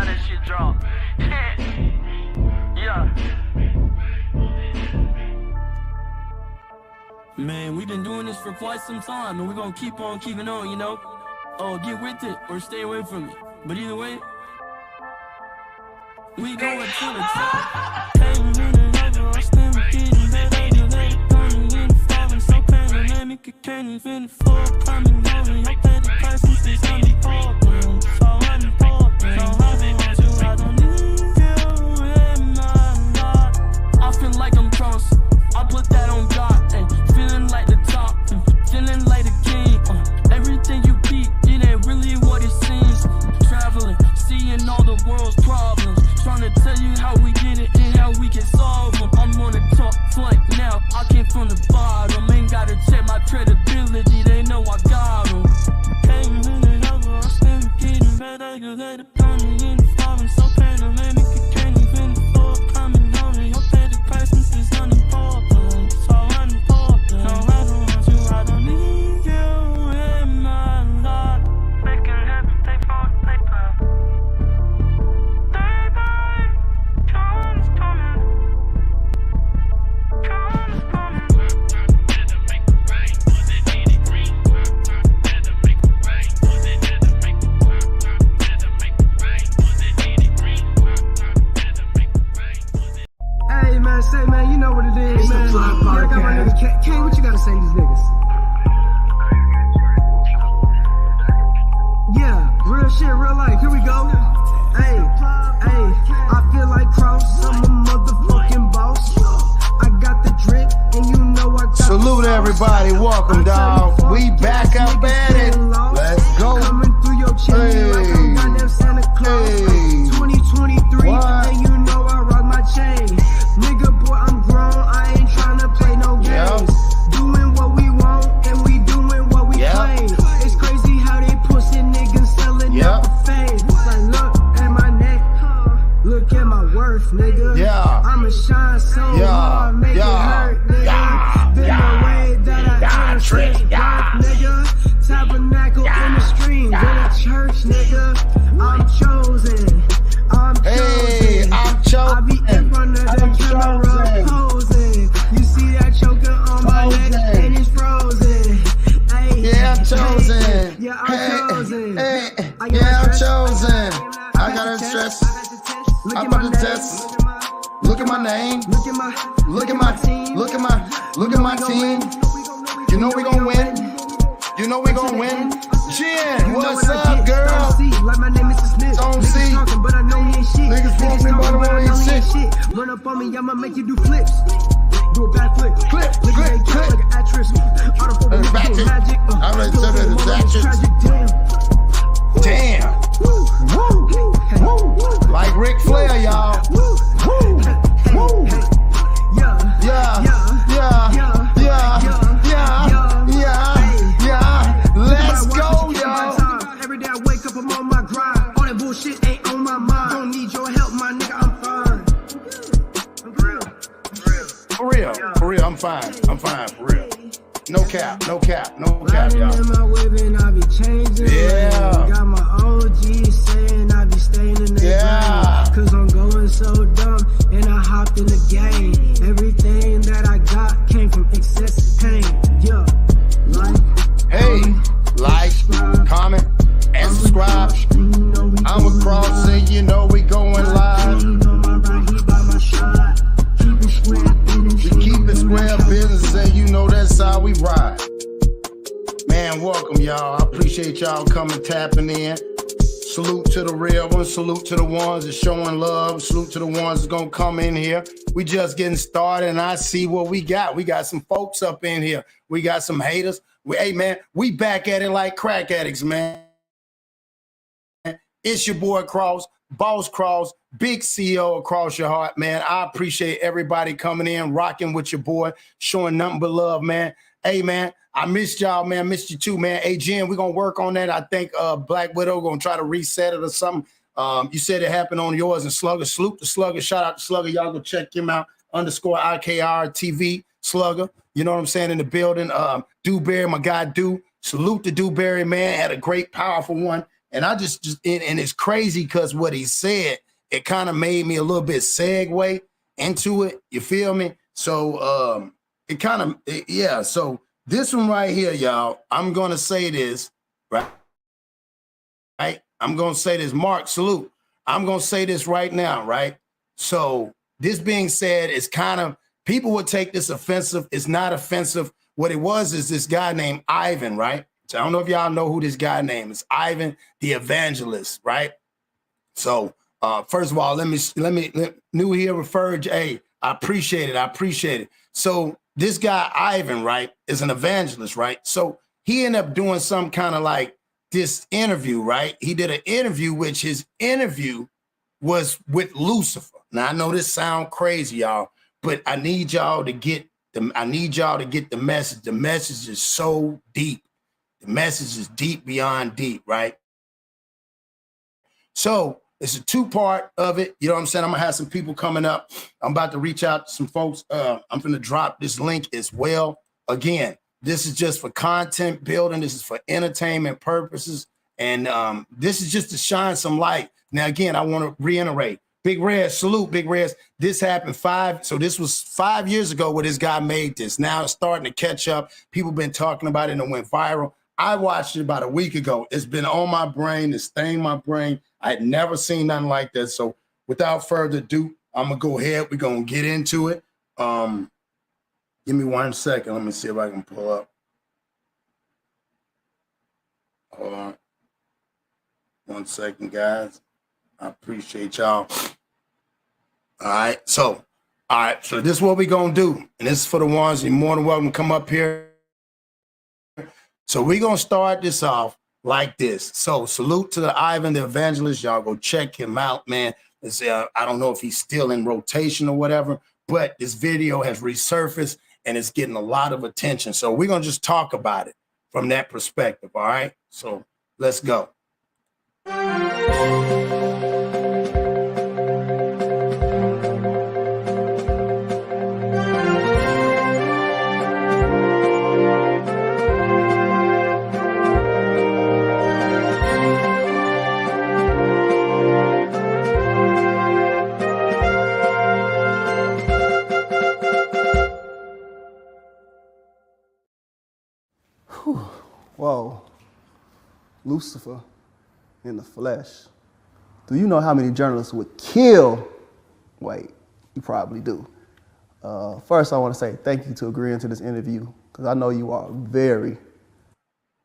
how that shit drop. Yeah. Man, we've been doing this for quite some time, and we're gonna keep on keeping on, you know? Oh, get with it or stay away from it. But either way, we going to the top. Can't even afford coming home. You pay the price since it's unimportant. So unimportant. I don't need you in my life. I feel like I'm crossed. I put that on God. Feeling like the top. Feeling like the king. Everything you beat, it ain't really what it seems. Traveling, seeing all the world's problems. Trying to tell you how we get it and how we can solve them. I'm on the top flight now. I came from the bottom. Ain't gotta check my credibility. They know I got them. Came in and over. I'm still getting better. You let it burn me in the falling. So pandemic, you can't even afford coming home. And you'll pay the price since it's unimportant. So unimportant. No, I don't want you. I don't need you in my life. Making heaven pay for the paper. Say, man, you know what it is, man. I got my nigga K. What you gotta say to these niggas? Yeah, real shit, real life. Here we go. Hey, I feel like Cross. I'm a motherfucking boss. I got the drip, and you know I got salute everybody. Welcome, dog. We back up at it. Let's go. Coming through your chimney like I'm goddamn Santa Claus. 2023, and you know I rock my chain. Nigga, boy, I'm grown. I ain't tryna play no games. Doing what we want, and we doing what we claim. It's crazy how they pussy niggas selling out for fame. Like, look at my neck, look at my worth, nigga. I'ma shine so hard, make it hurt, nigga. Then the way that I trick, nigga. Tabernacle in the stream, go to church, nigga. I'm chosen. I'm chosen. I be in front of the camera posing. You see that choker on my neck and it's frozen. Hey, I'm chosen. Yeah, I'm chosen. I'm chosen. I got a stress. I'm on the test. Look at my name. Look at my team. Look at my team. You know we gon' win. You know we gon' win. Jen, what's up, girl? Like my name is Smith. Don't see. Talking, but I know he ain't shit. Niggas want me, but I ain't shit. Run up on me, I'ma make you do flips. Do a back flip. Clip. Like an actress. Autophobic, magic. I already said it is tragic. Damn. Woo. Like Ric Flair, y'all. Woo. Let's go, y'all. Every day I wake up, I'm on my grind. All that bullshit ain't on my mind. Don't need your help, my nigga, I'm fine. For real, I'm fine, for real. No cap, y'all. In my whip and I be changing. Got my OG saying I be staying in the ground. Cause I'm going so dumb and I hopped in the game. Everything that I got came from excessive pain. Like, comment, and subscribe. I'm a Cross and you know we going live. We keep it square business and you know that's how we ride. Man, welcome y'all. I appreciate y'all coming, tapping in. Salute to the real ones. Salute to the ones that's showing love. Salute to the ones that's gonna come in here. We just getting started and I see what we got. We got some folks up in here. We got some haters. Hey man, we back at it like crack addicts, man. It's your boy Cross, Boss Cross, big CEO of Cross Your Heart, man. I appreciate everybody coming in, rocking with your boy, showing nothing but love, man. Hey man, I missed y'all, man. Missed you too, man. Hey Jen, we're gonna work on that. I think Black Widow gonna try to reset it or something. You said it happened on yours and Slugger. Salute to Slugger. Shout out to Slugger. Y'all go check him out. _IKR TV Slugger. You know what I'm saying, in the building. Dewberry, my guy Do. Salute to Dewberry, man. Had a great, powerful one. And I just and it's crazy because what he said, it kind of made me a little bit segue into it. You feel me? So it kind of, yeah. So this one right here, y'all, I'm going to say this, right? I'm going to say this, Mark, salute. I'm going to say this right now, right? So this being said, it's kind of, people would take this offensive. It's not offensive. What it was is this guy named Ivan, right? So I don't know if y'all know who this guy named is. Ivan the Evangelist, right? So first of all, let me new here referred. Hey, I appreciate it. I appreciate it. So this guy Ivan, right, is an evangelist, right? So he ended up doing some kind of like this interview, right? He did an interview, which his interview was with Lucifer. Now I know this sound crazy, y'all, but I need y'all to get the message. The message is so deep. The message is deep beyond deep, right? So it's a two-part of it. You know what I'm saying? I'm gonna have some people coming up. I'm about to reach out to some folks. I'm gonna drop this link as well. Again, this is just for content building. This is for entertainment purposes. And this is just to shine some light. Now, again, I want to reiterate. Big Red, salute, Big Red. This happened this was 5 years ago where this guy made this. Now it's starting to catch up. People been talking about it and it went viral. I watched it about a week ago. It's been on my brain. It's stained my brain. I had never seen nothing like that. So without further ado, I'm going to go ahead. We're going to get into it. Give me 1 second. Let me see if I can pull up. Hold on. 1 second, guys. I appreciate y'all. All right. So this is what we're going to do. And this is for the ones you're more than welcome to come up here. So we're going to start this off like this. So salute to the Ivan the Evangelist. Y'all go check him out, man. I don't know if he's still in rotation or whatever, but this video has resurfaced and it's getting a lot of attention. So we're going to just talk about it from that perspective, all right? So let's go. Whoa, Lucifer in the flesh. Do you know how many journalists would kill? Wait, you probably do. First, I want to say thank you to agreeing to this interview because I know you are very.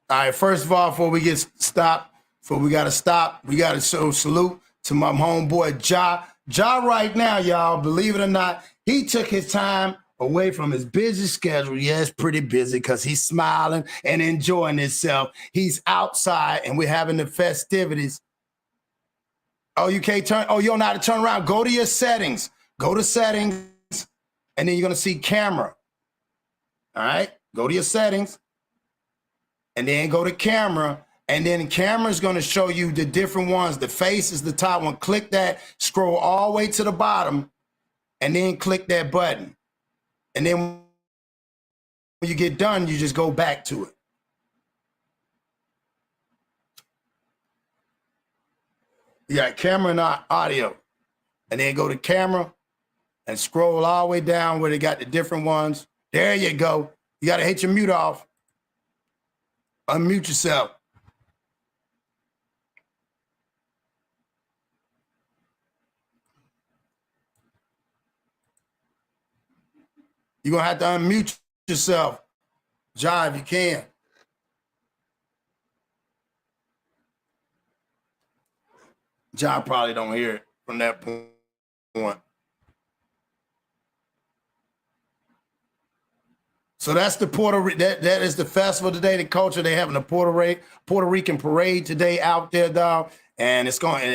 All right, first of all, before we got to show salute to my homeboy Ja. Ja right now, y'all, believe it or not, he took his time away from his busy schedule. Yes, pretty busy because he's smiling and enjoying himself. He's outside and we're having the festivities. Oh, you can't turn. Oh, you don't know how to turn around. Go to your settings. Go to settings, and then you're going to see camera. All right? Go to your settings, and then go to camera, and then camera is going to show you the different ones. The face is the top one. Click that. Scroll all the way to the bottom, and then click that button. And then when you get done, you just go back to it. You got camera and audio. And then go to camera and scroll all the way down where they got the different ones. There you go. You got to hit your mute off. Unmute yourself. You're going to have to unmute yourself, John, if you can. John probably don't hear it from that point. So that's the that is the festival today, the culture. They're having a Puerto Rican parade today out there, dog. And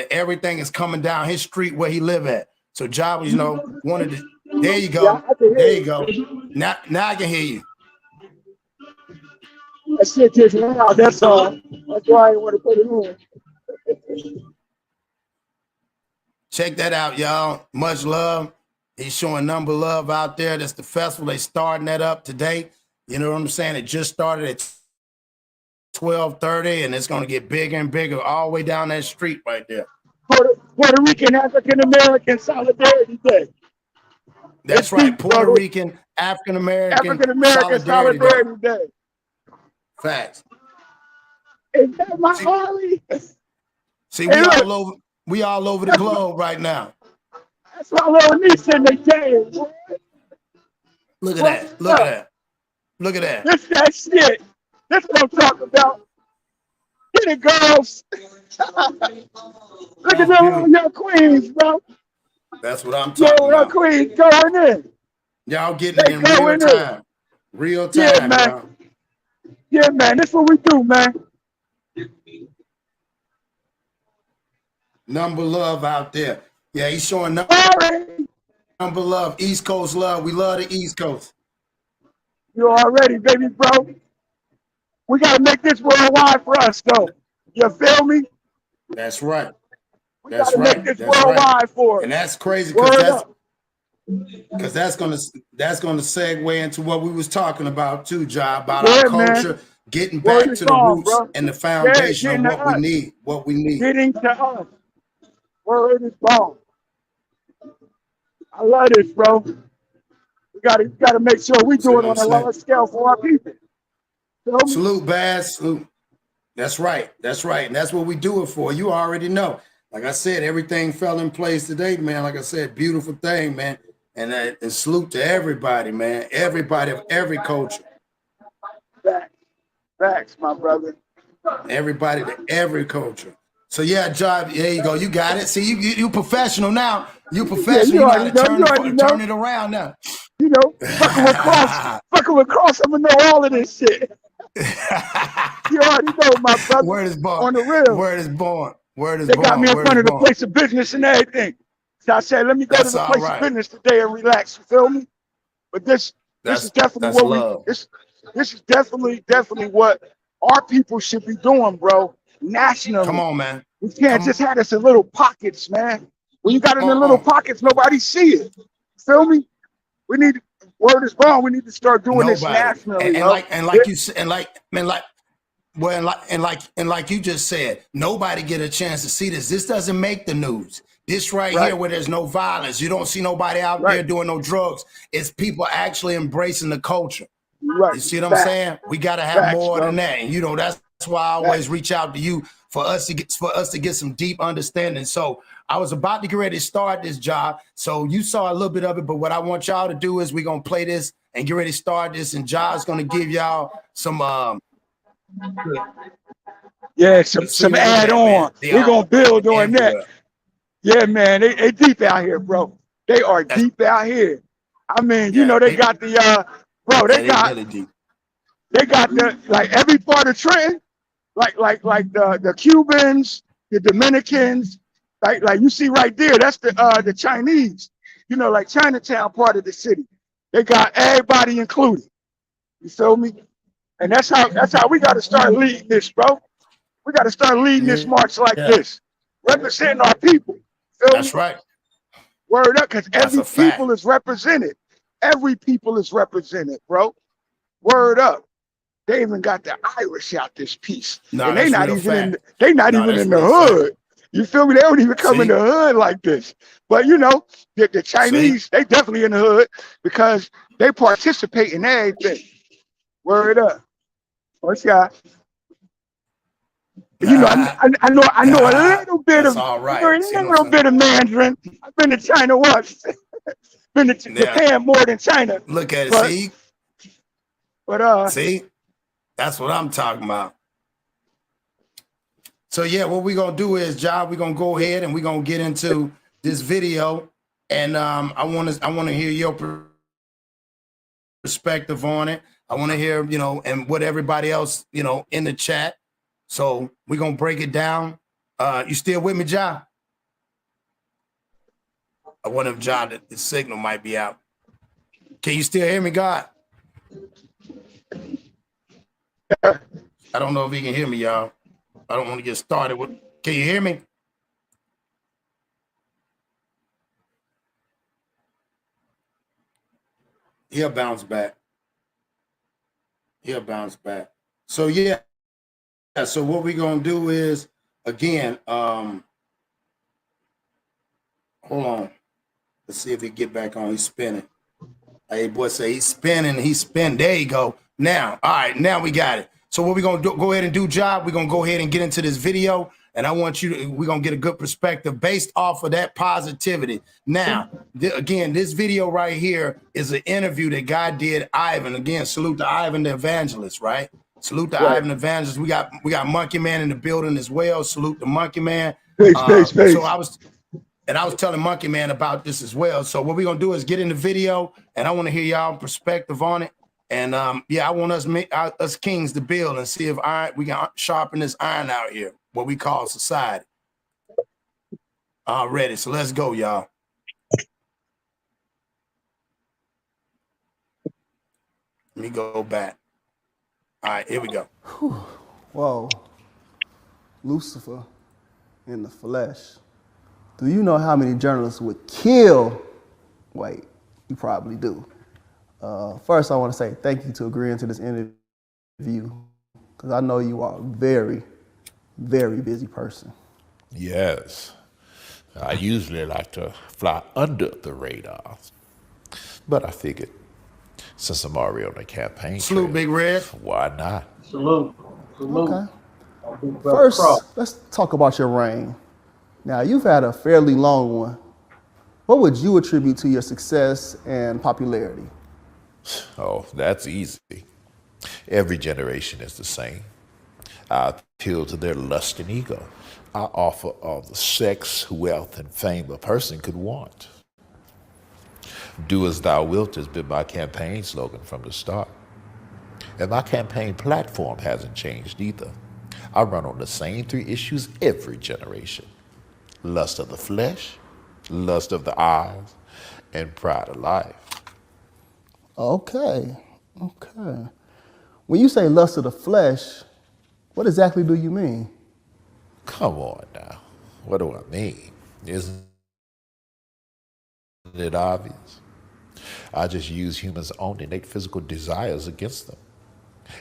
everything is coming down his street where he live at. So John, wanted to. There you go. There you go. Now I can hear you. That shit just loud. That's all. That's why I want to put it on. Check that out, y'all. Much love. He's showing number love out there. That's the festival. They starting that up today. You know what I'm saying? It just started at 12:30, and it's gonna get bigger and bigger all the way down that street right there. Puerto Rican African American Solidarity Day. That's right, Puerto Rican African American Solidarity Day. Facts. Is that my Harley? See, we all over the globe right now. That's my little niece in the game. Look at that. Look at that. Look at that. This that shit. That's what I'm talking about. Get it, girls. Look at them young queens, bro. That's what I'm talking about. Queens going in. Y'all getting it in real time. Real time, yeah, man. bro. Yeah, man. That's what we do, man. Number love out there. Yeah, he's showing number love. East Coast love. We love the East Coast. You already, baby, bro. We got to make this worldwide for us, though. You feel me? That's right. We got to make this worldwide for us. And that's crazy because that's gonna segue into what we was talking about too, Ja, about our culture, getting back to the roots and the foundation of what we need. What we need. Getting to us. Word is born. I love this, bro. We gotta make sure we do it on a large scale for our people. Salute, Bass. Salute. That's right. That's right. And that's what we do it for. You already know. Like I said, everything fell in place today, man. Like I said, beautiful thing, man. And salute to everybody, man. Everybody of every culture. Facts, my brother. Everybody to every culture. So yeah, Job, there you go. You got it. See, you professional now. You professional. Yeah, you gotta turn it around now. You know, fucking with Cross, I'm gonna know all of this shit. You already know, my brother. Word is born. On the real. Word is born. Word is born. They got me in front of the place of business and everything. So I said, let me go to the place of business today and relax. You feel me? But this is definitely what this is definitely what our people should be doing, bro. Nationally. Come on, man. We can't just have this in little pockets, man. When you got it in little pockets, nobody see it. Feel me? We need word is born. We need to start doing this nationally. Like you just said, nobody get a chance to see this. This doesn't make the news. This here where there's no violence. You don't see nobody out there doing no drugs. It's people actually embracing the culture. Right. You see what I'm saying? We got to have more than that. And you know, that's why I always reach out to you for us to get some deep understanding. So I was about to get ready to start this job. So you saw a little bit of it, but what I want y'all to do is we're gonna play this and get ready to start this, and John's gonna give y'all some some add on. We're gonna build on that. Yeah, man, they deep out here, bro. They are deep out here. I mean, you know, they got the they got the like every part of Trenton, like the Cubans, the Dominicans, like you see right there, that's the Chinese, you know, like Chinatown part of the city. They got everybody included. You feel me? And that's how we got to start leading this, bro. We got to start leading this march like this, representing our people. Feel me? Right. Word up, because every people is represented. Every people is represented, bro. Word up. They even got the Irish out this piece. No, and they not even in the hood. You feel me? They don't even come in the hood like this. But you know, the Chinese, they definitely in the hood because they participate in everything. Word up. What's that? You know, I know a little bit of Mandarin. I've been to China once. Been to Japan more than China. Look at it, But see, that's what I'm talking about. So yeah, what we're gonna do is, John, we're gonna go ahead and we're gonna get into this video, and I want to hear your perspective on it. I want to hear, you know, and what everybody else, you know, in the chat. So we're gonna break it down. You still with me, John? I wonder if John, the signal might be out. Can you still hear me, God? I don't know if he can hear me, y'all. I don't want to get started with. Can you hear me? He'll bounce back. He'll bounce back. So yeah. So what we're gonna do is again, hold on. Let's see if he get back on. He's spinning. Hey, boy, say he's spinning. He's spinning. There you go. Now, all right, now we got it. So what we're gonna do? Go ahead and do job. We're gonna go ahead and get into this video, and I want you to. We're gonna get a good perspective based off of that positivity. Now, again, this video right here is an interview that God did Ivan. Again, salute to Ivan the evangelist, right? Salute to Ivan the evangelist. We got Monkey Man in the building as well. Salute to Monkey Man. So I was telling Monkey Man about this as well. So what we're gonna do is get in the video, and I want to hear y'all perspective on it. And yeah, I want us kings to build and see if we can sharpen this iron out here, what we call society. Ready? So let's go, y'all. Let me go back. All right, here we go. Whoa, Lucifer in the flesh. Do you know how many journalists would kill? Wait, you probably do. First, I want to say thank you to agreeing to this interview, because I know you are a very, very busy person. Yes. I usually like to fly under the radar, but I figured since I'm already on the campaign trail, Big Red. Why not? Salute. Okay. First, let's talk about your reign. Now, you've had a fairly long one. What would you attribute to your success and popularity? Oh, that's easy. Every generation is the same. I appeal to their lust and ego. I offer all the sex, wealth, and fame a person could want. Do as thou wilt has been my campaign slogan from the start. And my campaign platform hasn't changed either. I run on the same 3 issues every generation. Lust of the flesh, lust of the eyes, and pride of life. Okay. When you say lust of the flesh, what exactly do you mean? Come on now. What do I mean? Isn't it obvious? I just use humans' own innate physical desires against them.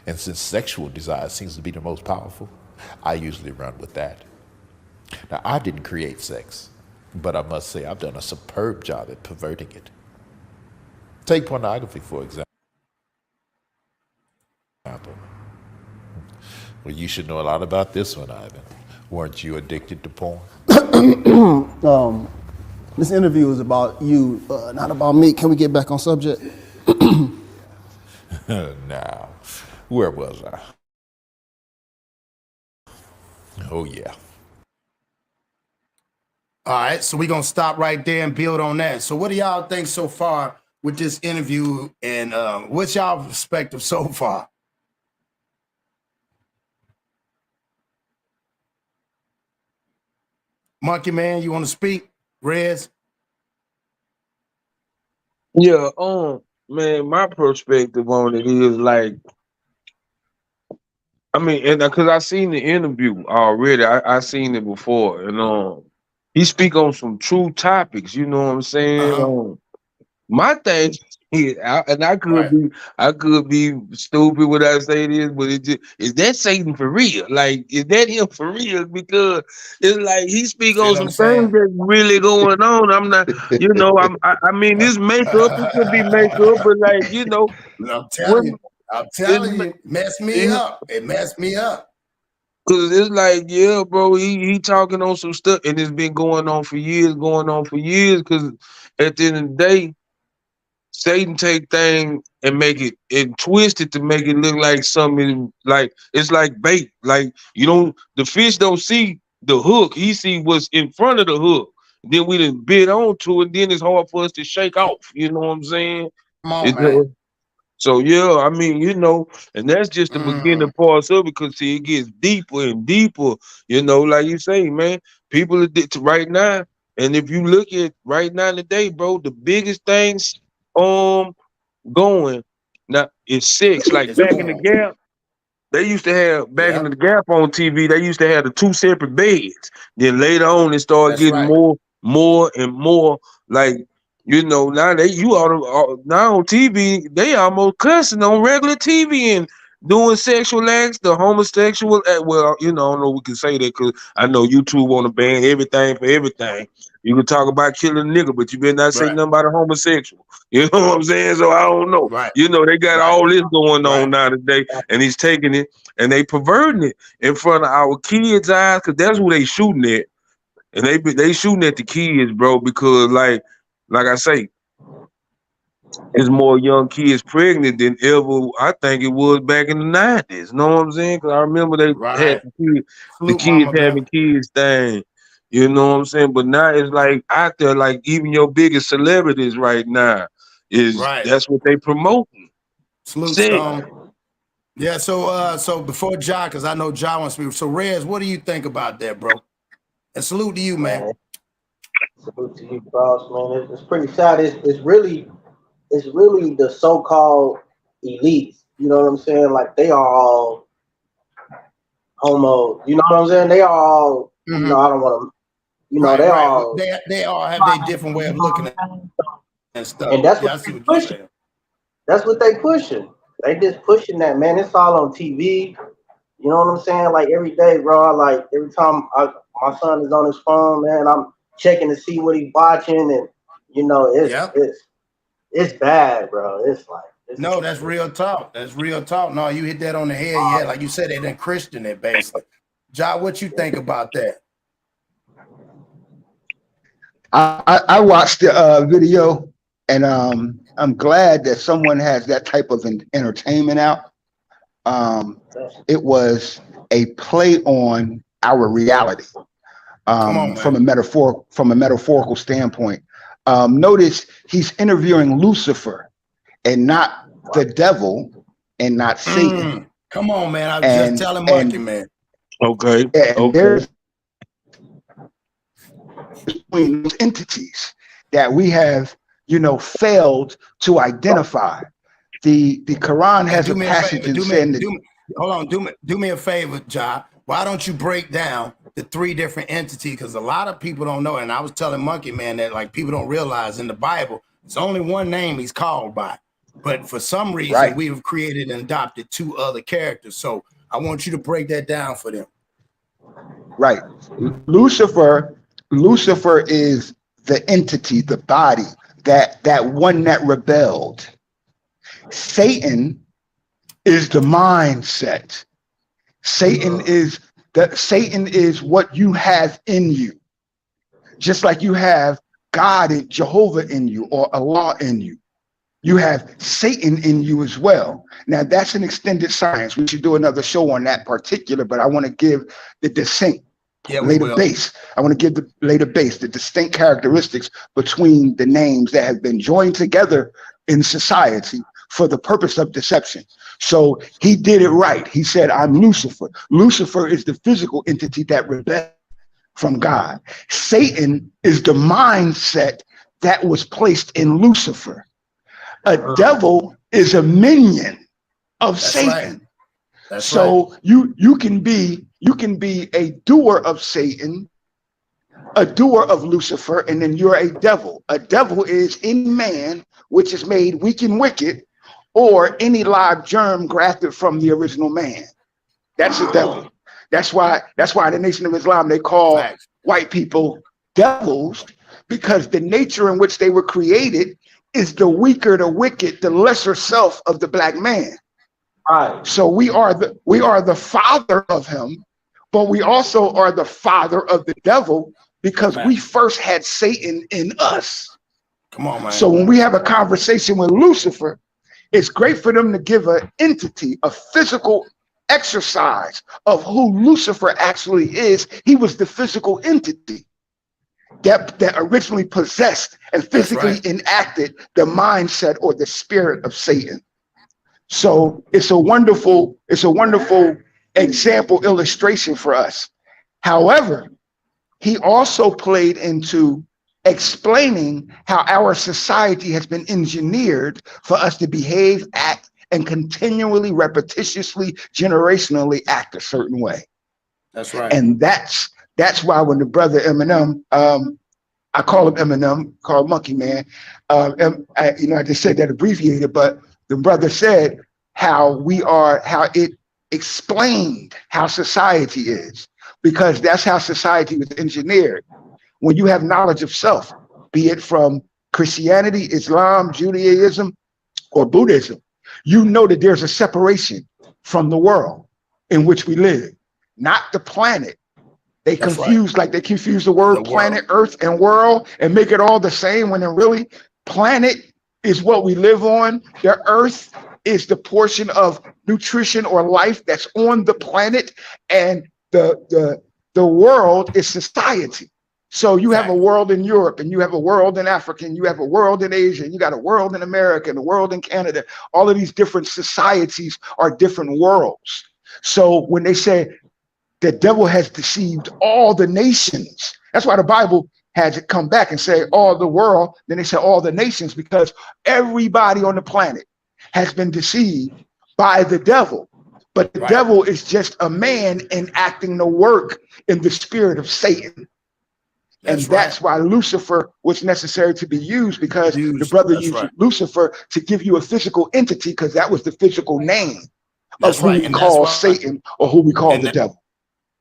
And since sexual desire seems to be the most powerful, I usually run with that. Now, I didn't create sex, but I must say I've done a superb job at perverting it. Take pornography, for example. Well, you should know a lot about this one, Ivan. Weren't you addicted to porn? This interview is about you, not about me. Can we get back on subject? Now, where was I? Oh, yeah. All right, so we're going to stop right there and build on that. So what do y'all think so far with this interview, and what's y'all perspective so far? Monkey Man, you want to speak? Rez? Yeah, man, my perspective on it is like, I mean, and because I seen the interview already, I seen it before, and he speak on some true topics. You know what I'm saying? My thing is, I could be stupid when I say this, but is that Satan for real? Like, is that him for real? Because it's like he speak on some things that's really going on. I'm not, I mean, this makeup, it could be makeup, but like, I'm telling you, messed me up. It messed me up. Cause it's like, yeah, bro, he talking on some stuff, and it's been going on for years. Cause at the end of the day, Satan take things and make it and twist it to make it look like something like it's like bait. Like the fish don't see the hook; he see what's in front of the hook. Then we done bid onto it. Then it's hard for us to shake off. You know what I'm saying? Come on, man. So yeah, I mean, and that's just the beginning parts of it, because see, it gets deeper and deeper. Like you say, man, people are right now, and if you look at right now today, bro, the biggest things going now is sex. Like back in the gap, they used to have in the gap on TV. They used to have the 2 separate beds. Then later on, it started getting more and more like. Now now on TV, they almost cussing on regular TV, and doing sexual acts, the homosexual well, you know, I don't know if we can say that because I know YouTube want to ban everything for everything. You can talk about killing a nigga, but you better not say nothing about a homosexual. You know what I'm saying? So I don't know. Right. You know, they got all this going on now today, and he's taking it and they perverting it in front of our kids' eyes because that's who they shooting at. And they shooting at the kids, bro, because like I say, there's more young kids pregnant than ever. I think it was back in the 90s. Know what I'm saying? Because I remember they had the kids having kids thing. You know what I'm saying? But now it's like out there, like even your biggest celebrities right now that's what they promoting. Salute, Stone. Yeah. So before Ja, because I know Ja wants to speak. So Rez, what do you think about that, bro? And salute to you, man. Salute to you, Cross, man. It's pretty sad. It's really the so-called elites. You know what I'm saying? Like they are all homo. You know what I'm saying? They are all. You know, I don't want to. You know, they all have their different way of looking at it and stuff. And that's what they pushing. That's what they pushing. They just pushing that, man. It's all on TV. You know what I'm saying? Like every day, bro. Like every time my son is on his phone, man, I'm checking to see what he's watching, and you know, it's bad, bro. It's like no, that's real talk. That's real talk. No, you hit that on the head. Yeah, like you said, they done Christian it basically. Ja, what you think about that? I watched the video, and I'm glad that someone has that type of entertainment out. It was a play on our reality from a metaphorical standpoint. Notice he's interviewing Lucifer and not the devil and not Satan. Come on, man. I was just telling Monkey, man. Okay. There's between those entities that we have, you know, failed to identify. The Quran has a passage saying that. Hold on, do me a favor, Ja. Why don't you break down the 3 different entities? Because a lot of people don't know, and I was telling Monkey Man that like people don't realize in the Bible, it's only one name he's called by. But for some reason, we have created and adopted 2 other characters. So I want you to break that down for them. Right. Lucifer is the entity, the body, that one that rebelled. Satan is the mindset. Satan is what you have in you. Just like you have God and Jehovah in you or Allah in you. You have Satan in you as well. Now that's an extended science. We should do another show on that particular, but I want to give the distinct later base. I want to give the later base, the distinct characteristics between the names that have been joined together in society for the purpose of deception. So he did it right. He said, I'm Lucifer. Lucifer is the physical entity that rebelled from God. Satan is the mindset that was placed in Lucifer. A devil is a minion of Satan. So you can be a doer of Satan, a doer of Lucifer, and then you're a devil. A devil is in man, which is made weak and wicked, or any live germ grafted from the original man. That's a devil. That's why the Nation of Islam, they call white people devils, because the nature in which they were created is the weaker, the wicked, the lesser self of the black man. Right. So we are the father of him, but we also are the father of the devil, because we first had Satan in us. Come on, man. So when we have a conversation with Lucifer, it's great for them to give an entity, a physical exercise of who Lucifer actually is. He was the physical entity that originally possessed and physically enacted the mindset or the spirit of Satan. So it's a wonderful example illustration for us. However, he also played into explaining how our society has been engineered for us to behave, act, and continually, repetitiously, generationally act a certain way. That's right. And that's why when the brother Eminem, I call him Eminem, call Monkey Man, I just said that abbreviated, but the brother said, how it explained how society is, because that's how society was engineered. When you have knowledge of self, be it from Christianity, Islam, Judaism, or Buddhism, you know that there's a separation from the world in which we live, not the planet. They confuse the word planet, earth, and world and make it all the same, when in really, planet is what we live on. The earth is the portion of nutrition or life that's on the planet, and the world is society. So you have a world in Europe, and you have a world in Africa, and you have a world in Asia, and you got a world in America, and a world in Canada. All of these different societies are different worlds. So when they say the devil has deceived all the nations, that's why the Bible has it come back and say all the world, then they say all the nations, because everybody on the planet has been deceived by the devil. But the devil is just a man enacting the work in the spirit of Satan. That's why Lucifer was necessary to be used, because the brother used Lucifer to give you a physical entity, because that was the physical name of who we call Satan, or who we call the devil.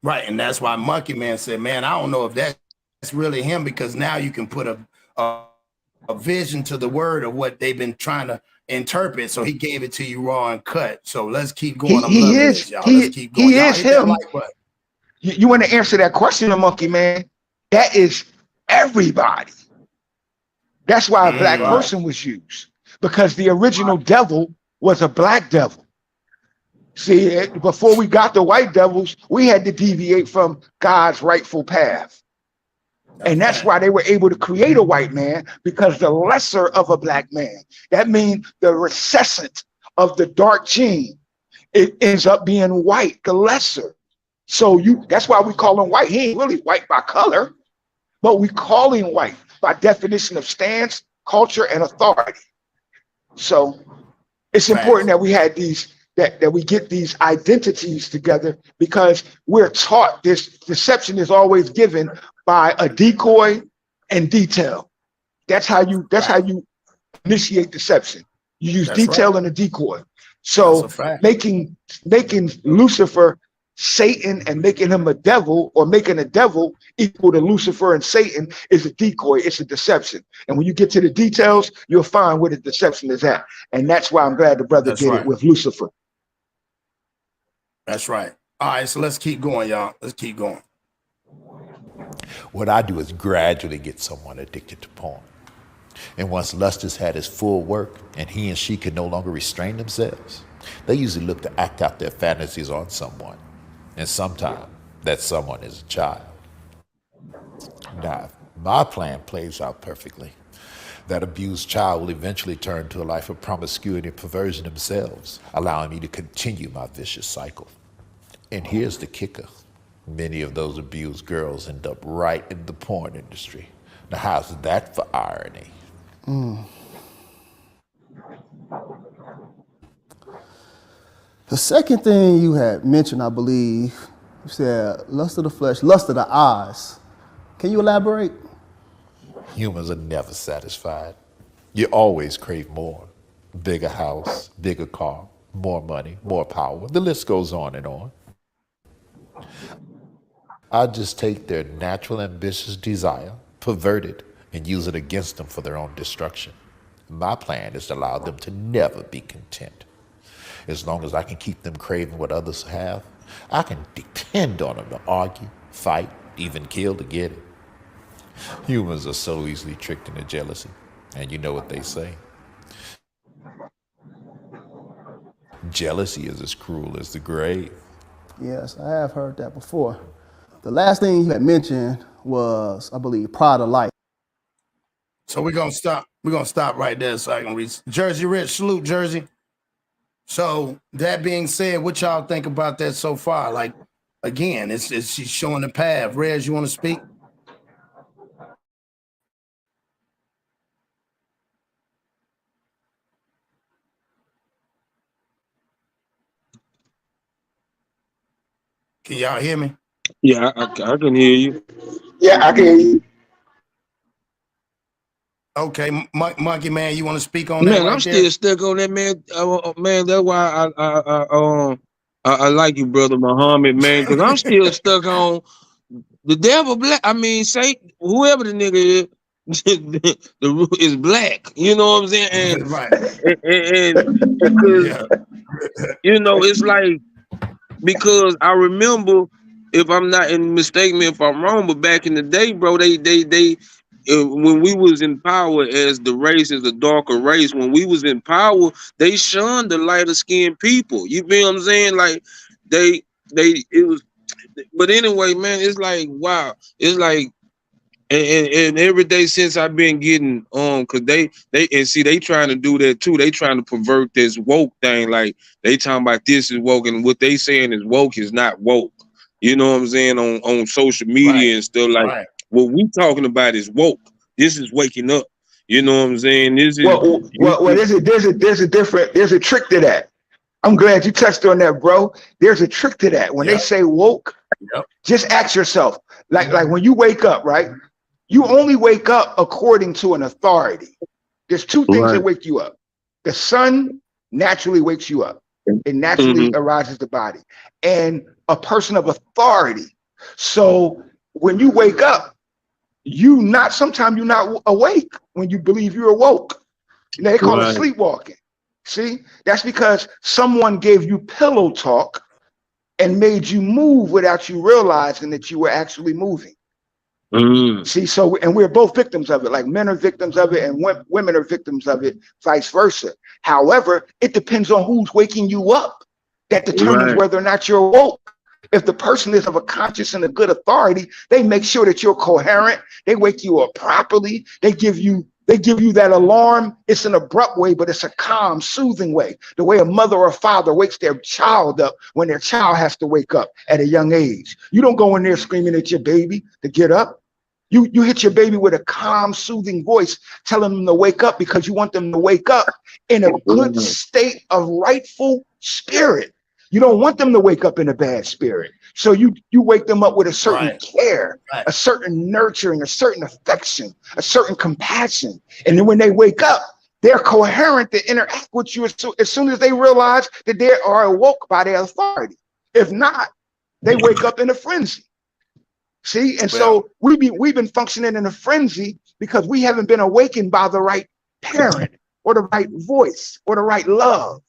Right, and that's why Monkey Man said, man, I don't know if that's really him, because now you can put a vision to the word of what they've been trying to interpret. So he gave it to you raw and cut. So let's keep going. I'm loving this, y'all. Let's keep going. He is him. You want to answer that question, Monkey Man? That is everybody. That's why a black person was used, because the original devil was a black devil. See, before we got the white devils, we had to deviate from God's rightful path. And that's why they were able to create a white man, because the lesser of a black man, that means the recessant of the dark gene, it ends up being white, the lesser. So that's why we call him white. He ain't really white by color, but we call him white by definition of stance, culture, and authority. So it's important that we had these, that we get these identities together, because we're taught this deception is always given by a decoy and detail. That's how you initiate deception. You use detail and a decoy. So making Lucifer Satan and making him a devil, or making a devil equal to Lucifer and Satan, is a decoy. It's a deception. And when you get to the details, you'll find where the deception is at. And that's why I'm glad the brother did it with Lucifer. That's right. All right, so let's keep going, y'all. Let's keep going. What I do is gradually get someone addicted to porn. And once lust has had its full work and he and she can no longer restrain themselves, they usually look to act out their fantasies on someone. And sometimes that someone is a child. Now, if my plan plays out perfectly, that abused child will eventually turn to a life of promiscuity and perversion themselves, allowing me to continue my vicious cycle. And here's the kicker. Many of those abused girls end up right in the porn industry. Now, how's that for irony? The second thing you had mentioned, I believe, you said lust of the flesh, lust of the eyes. Can you elaborate? Humans are never satisfied. You always crave more. Bigger house, bigger car, more money, more power. The list goes on and on. I just take their natural ambitious desire, pervert it, and use it against them for their own destruction. My plan is to allow them to never be content. As long as I can keep them craving what others have, I can depend on them to argue, fight, even kill to get it. Humans are so easily tricked into jealousy, and you know what they say. Jealousy is as cruel as the grave. Yes, I have heard that before. The last thing you had mentioned was, I believe, pride of life. So we're gonna stop. We're gonna stop right there so I can read. Jersey Rich, salute Jersey. So that being said, what y'all think about that so far? Like, again, she's showing the path. Rez, you want to speak? Can y'all hear me? Yeah, I can hear you. Yeah, I can hear you. Okay, Monkey Man, you want to speak on that Man, right I'm there? still stuck on that, man. Man, that's why I like you, brother Muhammad, man, because I'm still stuck on the devil black. I mean, Satan, whoever the nigga is, is black. You know what I'm saying? Right. And because Yeah. you know, it's like because I remember, if I'm not mistake me if I'm wrong, but back in the day, bro, they when we was in power as the race, as a darker race, when we was in power, they shunned the lighter skinned people. You feel what I'm saying? Like it was, but anyway, man, it's like wow, it's like. And every day since I've been getting cause they and see they trying to do that too. They trying to pervert this woke thing. Like they talking about this is woke, and what they saying is woke is not woke. You know what I'm saying on social media and stuff. Like what we talking about is woke. This is waking up. You know what I'm saying? This is there's a trick to that. I'm glad you touched on that, bro. There's a trick to that. When they say woke, just ask yourself, like when you wake up, right? You only wake up according to an authority. There's two things that wake you up. The sun naturally wakes you up. It naturally arouses the body. And a person of authority. So when you wake up, sometimes you're not awake when you believe you're awoke. They call it sleepwalking. See, that's because someone gave you pillow talk and made you move without you realizing that you were actually moving. See, and we're both victims of it. Like men are victims of it and women are victims of it, vice versa. However, it depends on who's waking you up. That determines whether or not you're woke. If the person is of a conscious and a good authority, they make sure that you're coherent. They wake you up properly. They give you that alarm. It's an abrupt way, but it's a calm, soothing way. The way a mother or a father wakes their child up when their child has to wake up at a young age. You don't go in there screaming at your baby to get up. You hit your baby with a calm, soothing voice, telling them to wake up because you want them to wake up in a good state of rightful spirit. You don't want them to wake up in a bad spirit. So you wake them up with a certain care, a certain nurturing, a certain affection, a certain compassion. And then when they wake up, they're coherent to interact with you as soon as they realize that they are awoke by their authority. If not, they wake up in a frenzy. See, and so we've been functioning in a frenzy because we haven't been awakened by the right parent or the right voice or the right love.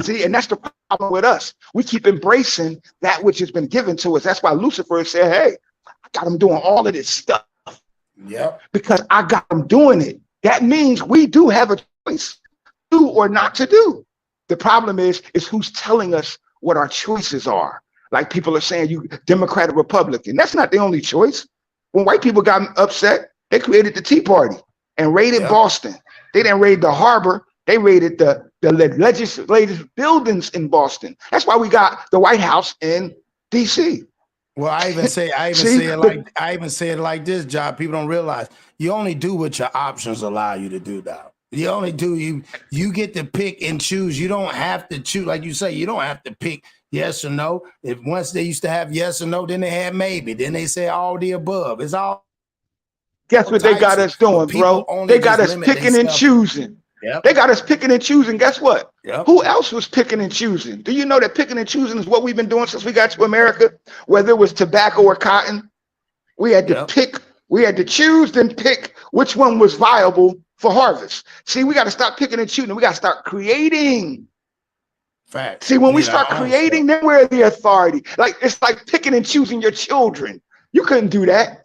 See, and that's the problem with us. We keep embracing that which has been given to us. That's why Lucifer said, hey, I got him doing all of this stuff. Because I got him doing it. That means we do have a choice, do or not to do. The problem is who's telling us what our choices are. Like people are saying, you Democrat or Republican. That's not the only choice. When white people got upset, they created the Tea Party and raided Boston. They didn't raid the harbor. They raided the legislative buildings in Boston. That's why we got the White House in DC. Well, I even say it like this, John. People don't realize you only do what your options allow you to do now. You only do you get to pick and choose. You don't have to choose, like you say, you don't have to pick yes or no. If once they used to have yes or no, then they had maybe. Then they say all the above. It's all. Guess what they got us doing, bro? They got us picking and choosing. They got us picking and choosing. Guess what? Who else was picking and choosing? Do you know that picking and choosing is what we've been doing since we got to America? Whether it was tobacco or cotton, we had to pick, we had to choose, then pick which one was viable for harvest. See, we got to stop picking and choosing. We got to start creating. Fact. See, when we start creating, then we're the authority. Like it's like picking and choosing your children. You couldn't do that.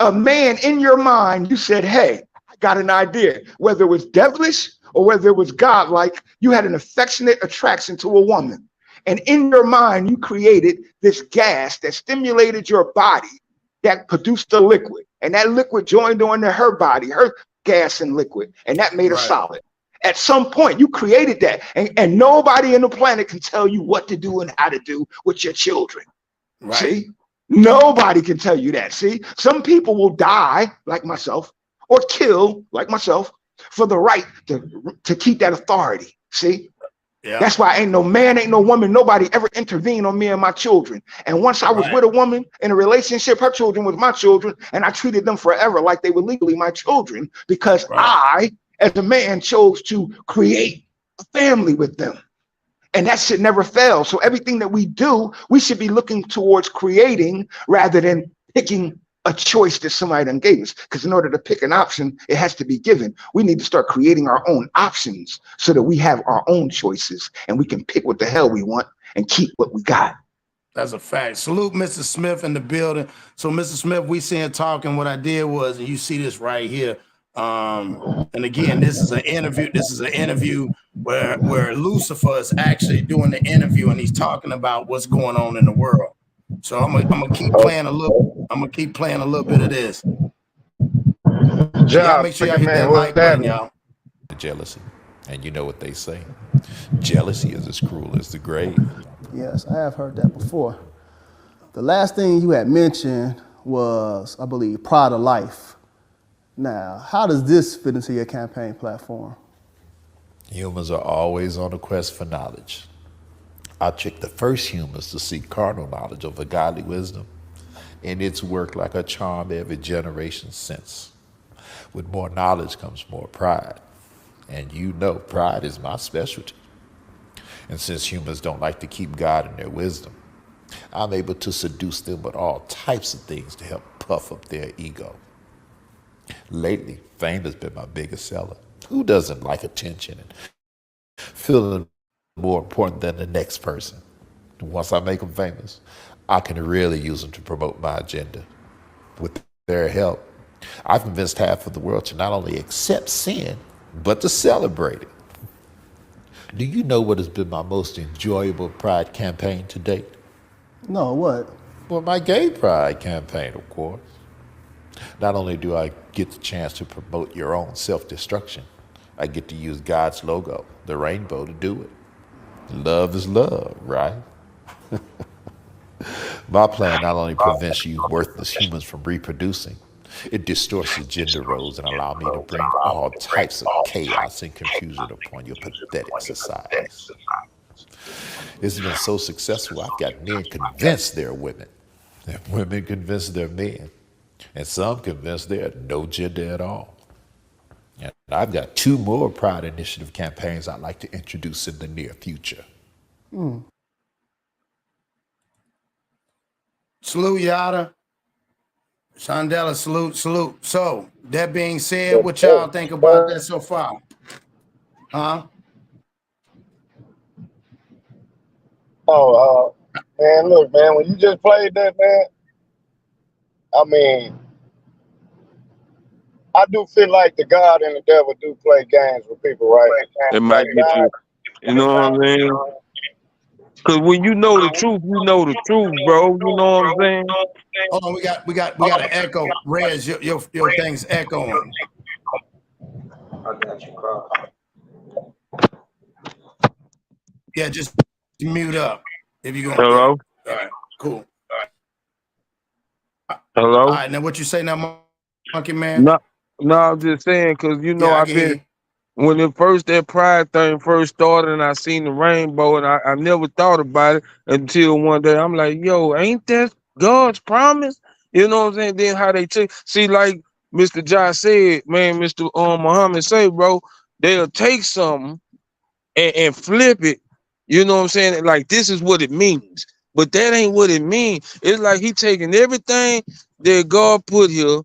A man in your mind, you said, hey, I got an idea. Whether it was devilish or whether it was godlike, you had an affectionate attraction to a woman. And in your mind, you created this gas that stimulated your body that produced a liquid. And that liquid joined on to her body, her gas and liquid, and that made her solid. At some point, you created that. And nobody on the planet can tell you what to do and how to do with your children. See? Nobody can tell you that. See? Some people will die, like myself, or kill, like myself, for the right to keep that authority. See? Yeah. That's why ain't no man, ain't no woman, nobody ever intervened on me and my children. And once I was with a woman in a relationship, her children was my children, and I treated them forever like they were legally my children because I, as a man, chose to create a family with them. And that should never fail. So everything that we do, we should be looking towards creating rather than picking a choice that somebody done gave us. Because in order to pick an option, it has to be given. We need to start creating our own options so that we have our own choices and we can pick what the hell we want and keep what we got. That's a fact. Salute Mr. Smith in the building. So Mr. Smith, we seen talking. What I did was, and you see this right here. And again, this is an interview. This is an interview where Lucifer is actually doing the interview and he's talking about what's going on in the world. So I'm gonna keep playing a little. I'm gonna keep playing a little bit of this. Y'all make sure y'all hit that like button, y'all. Jealousy, and you know what they say: jealousy is as cruel as the grave. Yes, I have heard that before. The last thing you had mentioned was, I believe, Pride of Life. Now, how does this fit into your campaign platform? Humans are always on a quest for knowledge. I tricked the first humans to seek carnal knowledge over godly wisdom, and it's worked like a charm every generation since. With more knowledge comes more pride, and you know pride is my specialty. And since humans don't like to keep God in their wisdom, I'm able to seduce them with all types of things to help puff up their ego. Lately, fame has been my biggest seller. Who doesn't like attention and feeling more important than the next person? Once I make them famous, I can really use them to promote my agenda. With their help, I've convinced half of the world to not only accept sin, but to celebrate it. Do you know what has been my most enjoyable pride campaign to date? No, what? Well, my gay pride campaign, of course. Not only do I get the chance to promote your own self-destruction, I get to use God's logo, the rainbow, to do it. Love is love, right? My plan not only prevents you worthless humans from reproducing, it distorts the gender roles and allows me to bring all types of chaos and confusion upon your pathetic societies. It's been so successful, I've got men convinced they're women, and women convinced they're men, and some convinced they're no gender at all. And I've got 2 more Pride Initiative campaigns I'd like to introduce in the near future. Salute, Yada. Shondella, salute, salute. So, that being said, what y'all think about that so far? Huh? Oh, man, look, man, when you just played that, man, I mean, I do feel like the God and the devil do play games with people, right? It might be true. You know what I mean? Because when you know the truth, you know the truth, bro. You know what I'm saying? Hold on, we got an echo. Rez, your thing's echoing. I got you, Cross. Yeah, just mute up if you're going. Hello? Yeah. All right, cool. Hello? All right, now what you say now, Monkey Man? No, I'm just saying, because, you know, I've been, when that pride thing first started and I seen the rainbow and I never thought about it until one day I'm like, yo, ain't that God's promise? You know what I'm saying? Then how they see, like Mr. Josh said, man, Mr. Muhammad say, bro, they'll take something and flip it. You know what I'm saying? Like, this is what it means. But that ain't what it means. It's like he taking everything that God put here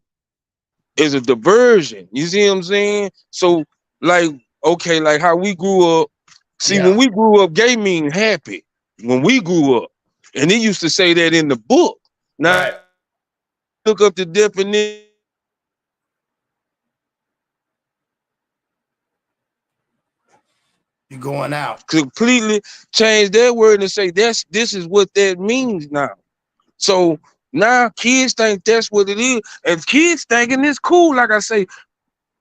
is a diversion. You see what I'm saying? So, like, okay, like how we grew up. See, when we grew up, gay mean happy. When we grew up. And they used to say that in the book. Now, look up the definition. You're going out. Completely change that word and say this is what that means now. So now kids think that's what it is. And kids thinking it's cool, like I say.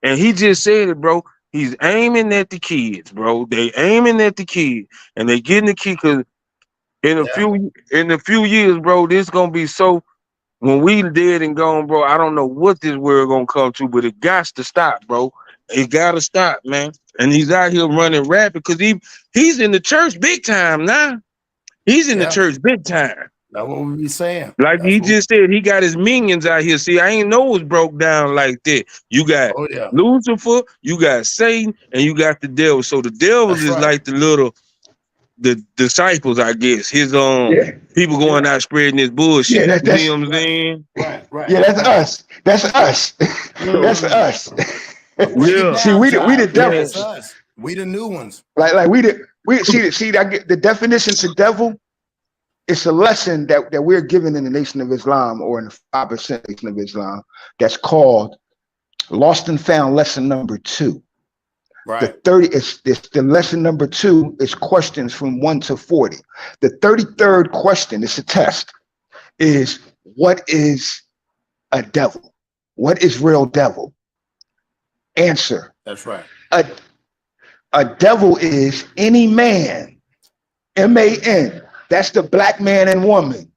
And he just said it, bro. He's aiming at the kids, bro. They aiming at the kids. And they getting the kid because in a few years, bro, this gonna be so. When we dead and gone, bro, I don't know what this world gonna come to, but it got to stop, bro. It gotta stop, man. and he's out here running rapid because he's in the church big time now. He's in the church big time. That's what we be saying. Like he just said, he got his minions out here. See, I ain't know it was broke down like that. You got Lucifer, you got Satan, and you got the devil. So the devil is like the disciples, I guess. His people going out spreading this bullshit. Yeah, you see what I'm saying? Right. Yeah, that's us. That's us. That's us. Yeah. See, we the devils. Us. We the new ones. Like we see. I get the definition to devil. It's a lesson that we're given in the Nation of Islam, or in the 5% Nation of Islam, that's called Lost and Found lesson number 2. Right. The lesson number 2 is questions from 1 to 40. The 33rd question, it's a test, is what is a devil? What is real devil? Answer. That's right. A devil is any man, M-A-N. That's the black man and woman.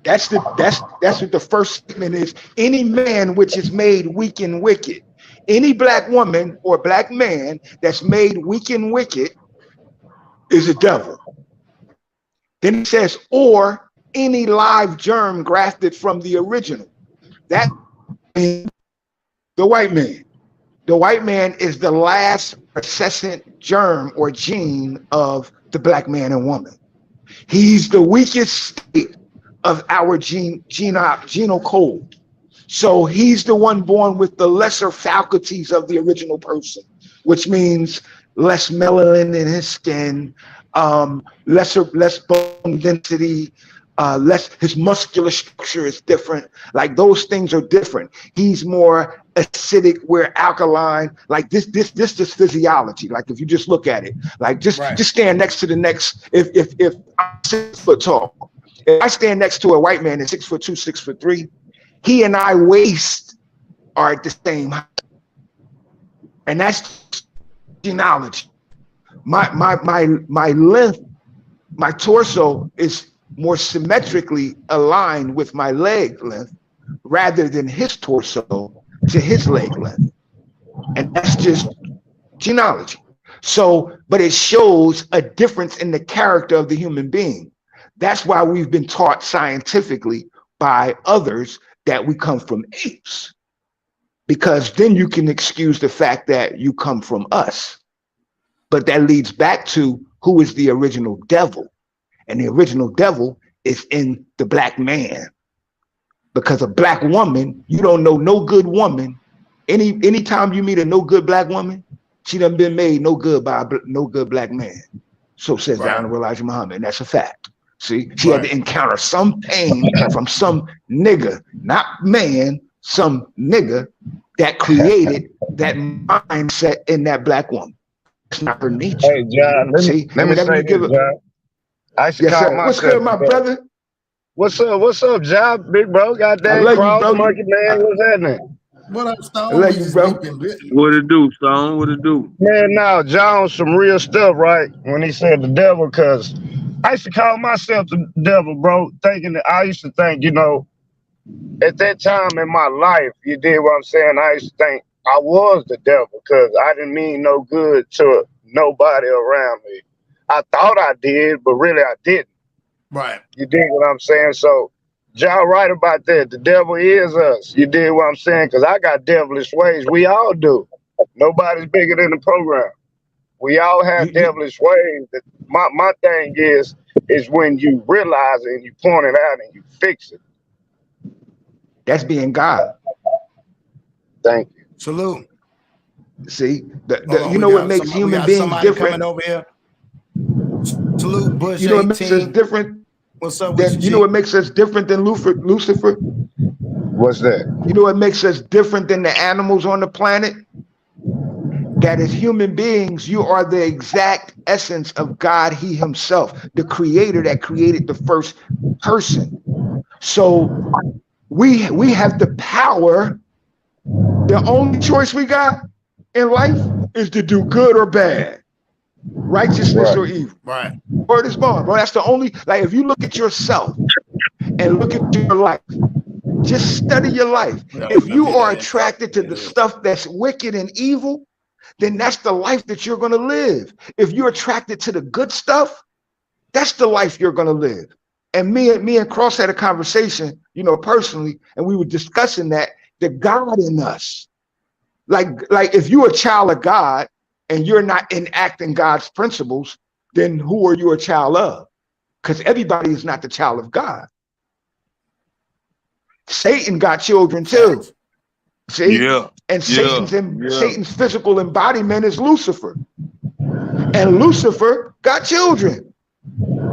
That's what the first statement is. Any man which is made weak and wicked. Any black woman or black man that's made weak and wicked is a devil. Then it says, or any live germ grafted from the original. That means the white man. The white man is the last recessant germ or gene of the black man and woman. He's the weakest state of our genome code. So he's the one born with the lesser faculties of the original person, which means less melanin in his skin, less bone density, his muscular structure is different. Like those things are different. He's more acidic, we're alkaline. Like this is physiology. Like if you just look at it, like just stand next to the next. If I'm 6 foot tall, if I stand next to a white man that's 6'2", 6'3", he and I waist are at the same height, and that's genealogy. My length, my torso is more symmetrically aligned with my leg length rather than his torso to his leg length. And that's just genealogy. So, but it shows a difference in the character of the human being. That's why we've been taught scientifically by others that we come from apes, because then you can excuse the fact that you come from us. But that leads back to who is the original devil. And the original devil is in the black man, because a black woman, you don't know no good woman. Anytime you meet a no good black woman, she done been made no good by a no good black man. So says the Honorable Elijah Muhammad, and that's a fact. See, she had to encounter some pain from some nigga, not man, some nigga that created that mindset in that black woman. It's not her nature. Hey, John, let me say this, John. I should call myself. What's good, my brother? What's up, John? Big bro, goddamn Cross, Monkey Man, what's happening? What up, Stone? I love you, bro. What it do, Stone? What it do? Man, now, John, some real stuff, right? When he said the devil, because I used to call myself the devil, bro, thinking that I used to think, you know, at that time in my life, you did what I'm saying, I used to think I was the devil because I didn't mean no good to nobody around me. I thought I did, but really I didn't. Right. You dig what I'm saying? So, y'all right about that. The devil is us. You dig what I'm saying? Because I got devilish ways. We all do. Nobody's bigger than the program. We all have devilish ways. My thing is when you realize it and you point it out and you fix it. That's being God. Thank you. Salute. See, you know what makes human beings different? Coming over here. Salute, Bush. You know what makes us different? What's up with you know what makes us different than Lucifer? What's that? You know what makes us different than the animals on the planet? That as human beings, you are the exact essence of God, He Himself, the creator that created the first person. So we have the power. The only choice we got in life is to do good or bad, righteousness or evil. Right. Word is born, bro. That's the only, like, if you look at yourself and look at your life, just study your life. If you are attracted to the stuff that's wicked and evil, then that's the life that you're going to live. If you're attracted to the good stuff, that's the life you're going to live. And me and Cross had a conversation, you know, personally, and we were discussing that the God in us, like if you're a child of God and you're not enacting God's principles, then who are you a child of? Because everybody is not the child of God. Satan got children too. See? Yeah. And Satan's physical embodiment is Lucifer. And Lucifer got children.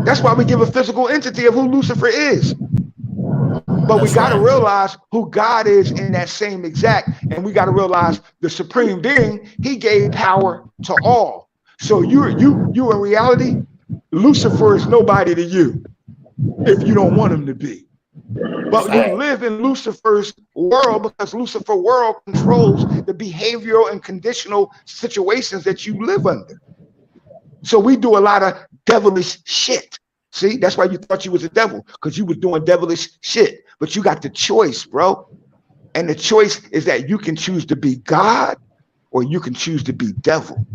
That's why we give a physical entity of who Lucifer is. But we got to realize who God is in that same exact, and we got to realize the supreme being, he gave power to all. So you in reality, Lucifer is nobody to you if you don't want him to be. But you live in Lucifer's world because Lucifer world controls the behavioral and conditional situations that you live under. So we do a lot of devilish shit. See, that's why you thought you was a devil, because you was doing devilish shit. But you got the choice, bro. And the choice is that you can choose to be God or you can choose to be devil.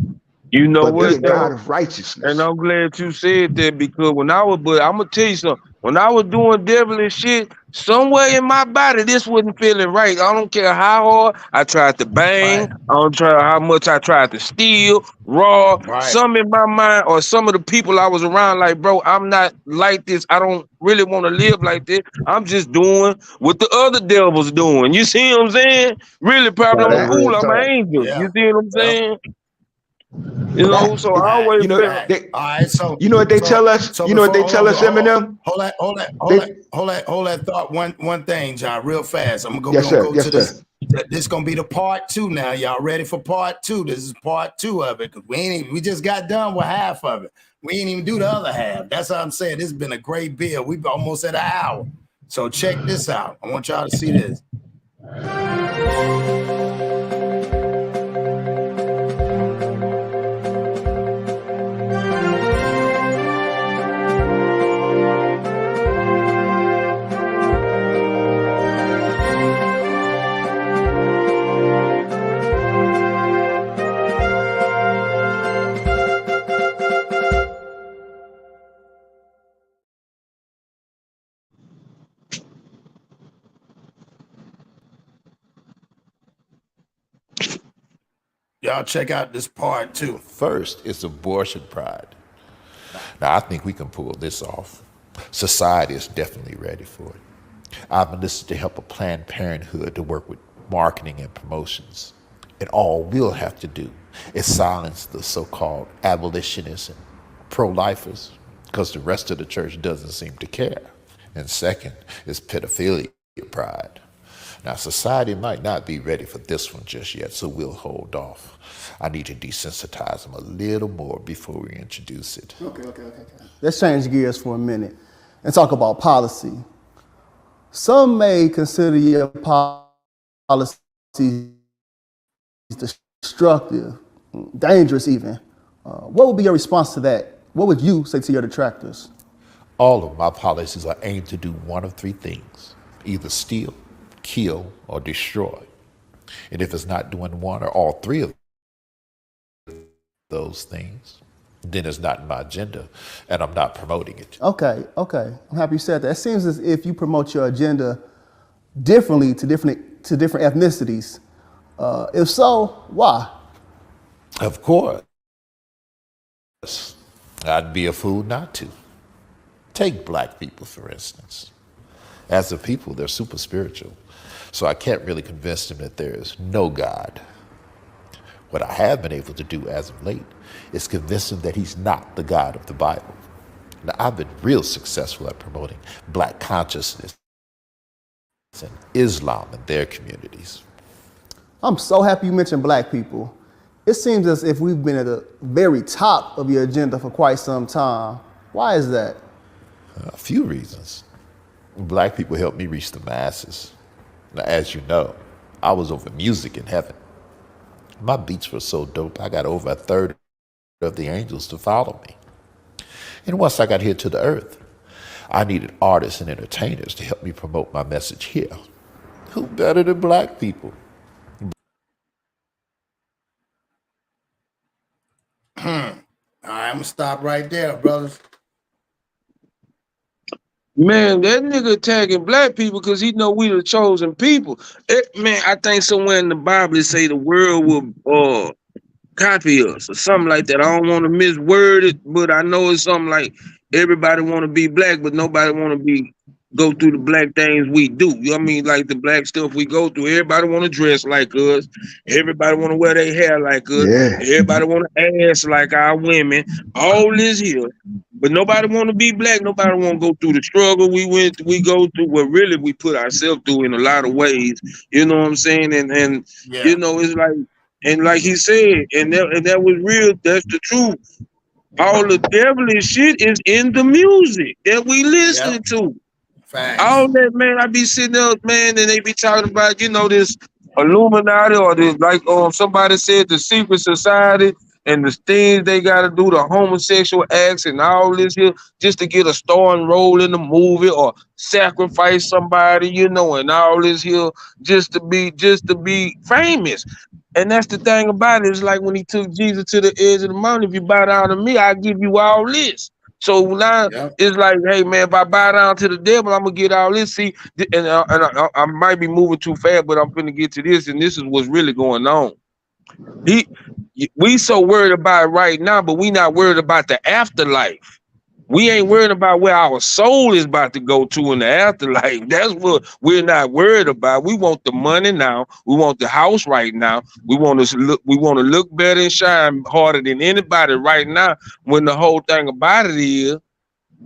You know but what? Be a God of righteousness. And I'm glad you said that, because when I was, but I'm gonna tell you something. When I was doing devilish shit, somewhere in my body, this wasn't feeling right. I don't care how hard I tried to bang. I don't care how much I tried to steal, rob. Some in my mind, or some of the people I was around, like, bro, I'm not like this. I don't really want to live like this. I'm just doing what the other devils doing. You see what I'm saying? Really, probably I'm a fool. I'm an angel. You see what I'm saying? You know, so I always you know, all right, so you know what they tell us? So you know what they tell us, Eminem? Hold that thought. One thing, John, real fast. I'm gonna go to this. This is gonna be the part 2 now. Y'all ready for part 2? This is part 2 of it, because we just got done with half of it. We ain't even do the other half. That's what I'm saying. This has been a great build. We've almost at an hour. So check this out. I want y'all to see this. Y'all check out this part 2. First, it's abortion pride. Now, I think we can pull this off. Society is definitely ready for it. I've enlisted to help a Planned Parenthood to work with marketing and promotions. And all we'll have to do is silence the so-called abolitionists and pro-lifers, because the rest of the church doesn't seem to care. And second is pedophilia pride. Now, society might not be ready for this one just yet, so we'll hold off. I need to desensitize them a little more before we introduce it. Okay. Let's change gears for a minute and talk about policy. Some may consider your policy destructive, dangerous even. What would be your response to that? What would you say to your detractors? All of my policies are aimed to do one of 3 things: either steal, kill, or destroy. And if it's not doing one or all 3 of those things, then it's not in my agenda, and I'm not promoting it. Okay. I'm happy you said that. It seems as if you promote your agenda differently to different ethnicities. If so, why? Of course. I'd be a fool not to. Take black people, for instance. As a people, they're super spiritual, so I can't really convince them that there is no God. What I have been able to do as of late is convince them that he's not the God of the Bible. Now, I've been real successful at promoting black consciousness and Islam in their communities. I'm so happy you mentioned black people. It seems as if we've been at the very top of your agenda for quite some time. Why is that? A few reasons. Black people help me reach the masses. Now, as you know, I was over music in heaven. My beats were so dope, I got over 1/3 of the angels to follow me. And once I got here to the earth, I needed artists and entertainers to help me promote my message here. Who better than black people? All right, I'm gonna stop right there, brothers. Man, that nigga attacking black people because he know we the chosen people. Man, I think somewhere in the Bible it say the world will copy us or something like that. I don't want to misword it, but I know it's something like everybody want to be black, but nobody want to go through the black things we do. You know what I mean? Like the black stuff we go through. Everybody want to dress like us. Everybody want to wear their hair like us. Yeah. Everybody want to ass like our women. All this here. But nobody want to be black. Nobody want to go through the struggle we go through. Well, really, we put ourselves through in a lot of ways. You know what I'm saying? And you know, it's like, and like he said, and that was real. That's the truth. All the devilish shit is in the music that we listen to. Facts. All that, man, I be sitting there, man, and they be talking about, you know, this Illuminati or this, like somebody said, the secret society and the things they got to do, the homosexual acts and all this here, just to get a starring role in the movie or sacrifice somebody, you know, and all this here, just to be famous. And that's the thing about it. It's like when he took Jesus to the edge of the mountain. If you bow down to me, I'll give you all this. So now it's like, hey man, if I bow down to the devil, I'm gonna get all this. See, and I might be moving too fast, but I'm finna get to this, and this is what's really going on. We so worried about it right now, but we not worried about the afterlife. We ain't worried about where our soul is about to go to in the afterlife. That's what we're not worried about. We want the money now. We want the house right now. We want to look better and shine harder than anybody right now. When the whole thing about it is,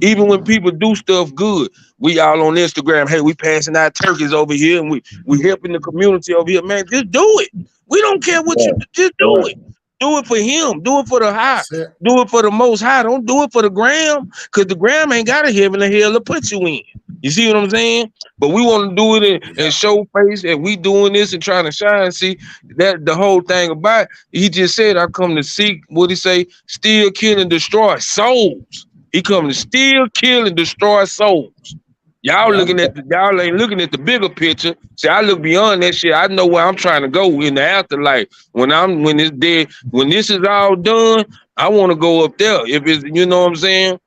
even when people do stuff good, we all on Instagram, hey, we passing out turkeys over here and we helping the community over here. Man, just do it. We don't care what you do. Just do it. Do it for him. Do it for the high. Do it for the most high. Don't do it for the gram, because the gram ain't got a heaven or hell to put you in. You see what I'm saying? But we want to do it and show face, and we doing this and trying to shine. See, that the whole thing about it, he just said, I come to seek, what he say, steal, kill, and destroy souls. He come to steal, kill, and destroy souls. Y'all y'all ain't looking at the bigger picture. See, I look beyond that shit. I know where I'm trying to go in the afterlife. When it's dead, when this is all done, I want to go up there. If it's, you know what I'm saying?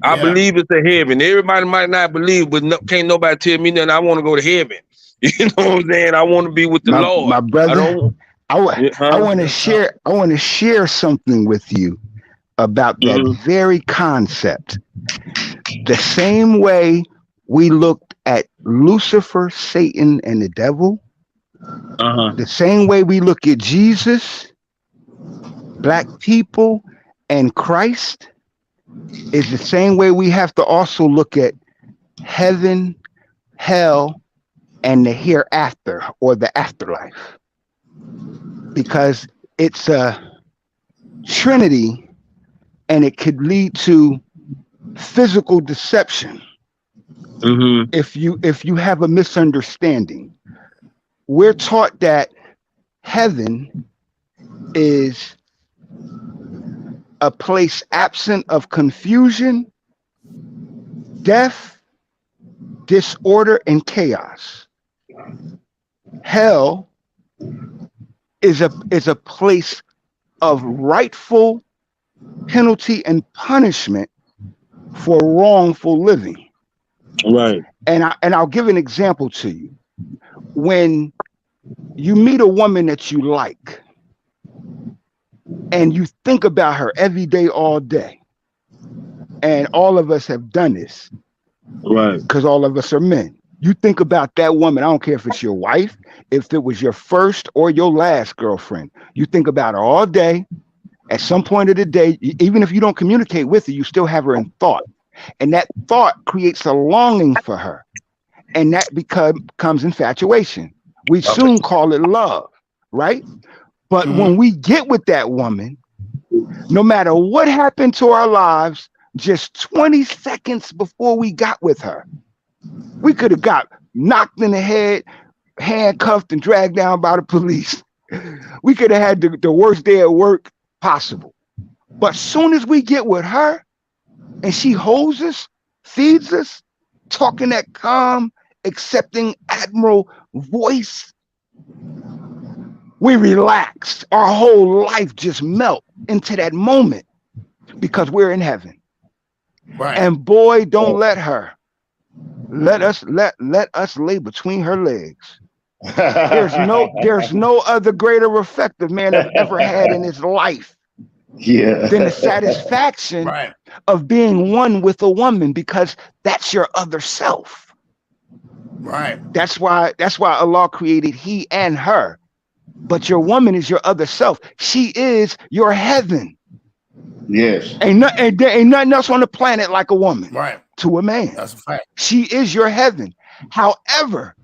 I believe it's a heaven. Everybody might not believe, but can't nobody tell me nothing. I want to go to heaven. You know what I'm saying? I want to be with the Lord. My brother, I want to share. I want to share something with you about that very concept. The same way we looked at Lucifer, Satan, and the devil, the same way we look at Jesus, black people, and Christ, is the same way we have to also look at heaven, hell, and the hereafter, or the afterlife. Because it's a trinity, and it could lead to physical deception. If you have a misunderstanding. We're taught that heaven is a place absent of confusion, death, disorder, and chaos. Hell is a place of rightful penalty and punishment for wrongful living. Right. And I'll give an example to you. When you meet a woman that you like and you think about her every day, all day, and all of us have done this, right? Because all of us are men. You think about that woman. I don't care if it's your wife, if it was your first or your last girlfriend. You think about her all day. At some point of the day, even if you don't communicate with her, you still have her in thought. And that thought creates a longing for her. And that becomes infatuation. We soon call it love, right? But when we get with that woman, no matter what happened to our lives, just 20 seconds before we got with her, we could have got knocked in the head, handcuffed, and dragged down by the police. We could have had the worst day at work possible. But soon as we get with her, and she holds us, feeds us, talking that calm, accepting admiral voice, we relax. Our whole life just melt into that moment because we're in heaven. Right. And boy, don't let her. Let us lay between her legs. There's no other greater effect a man have ever had in his life than the satisfaction of being one with a woman, because that's your other self. Right. That's why Allah created he and her. But your woman is your other self. She is your heaven. Yes. Ain't nothing else on the planet like a woman. Right. To a man. That's a fact. She is your heaven. However,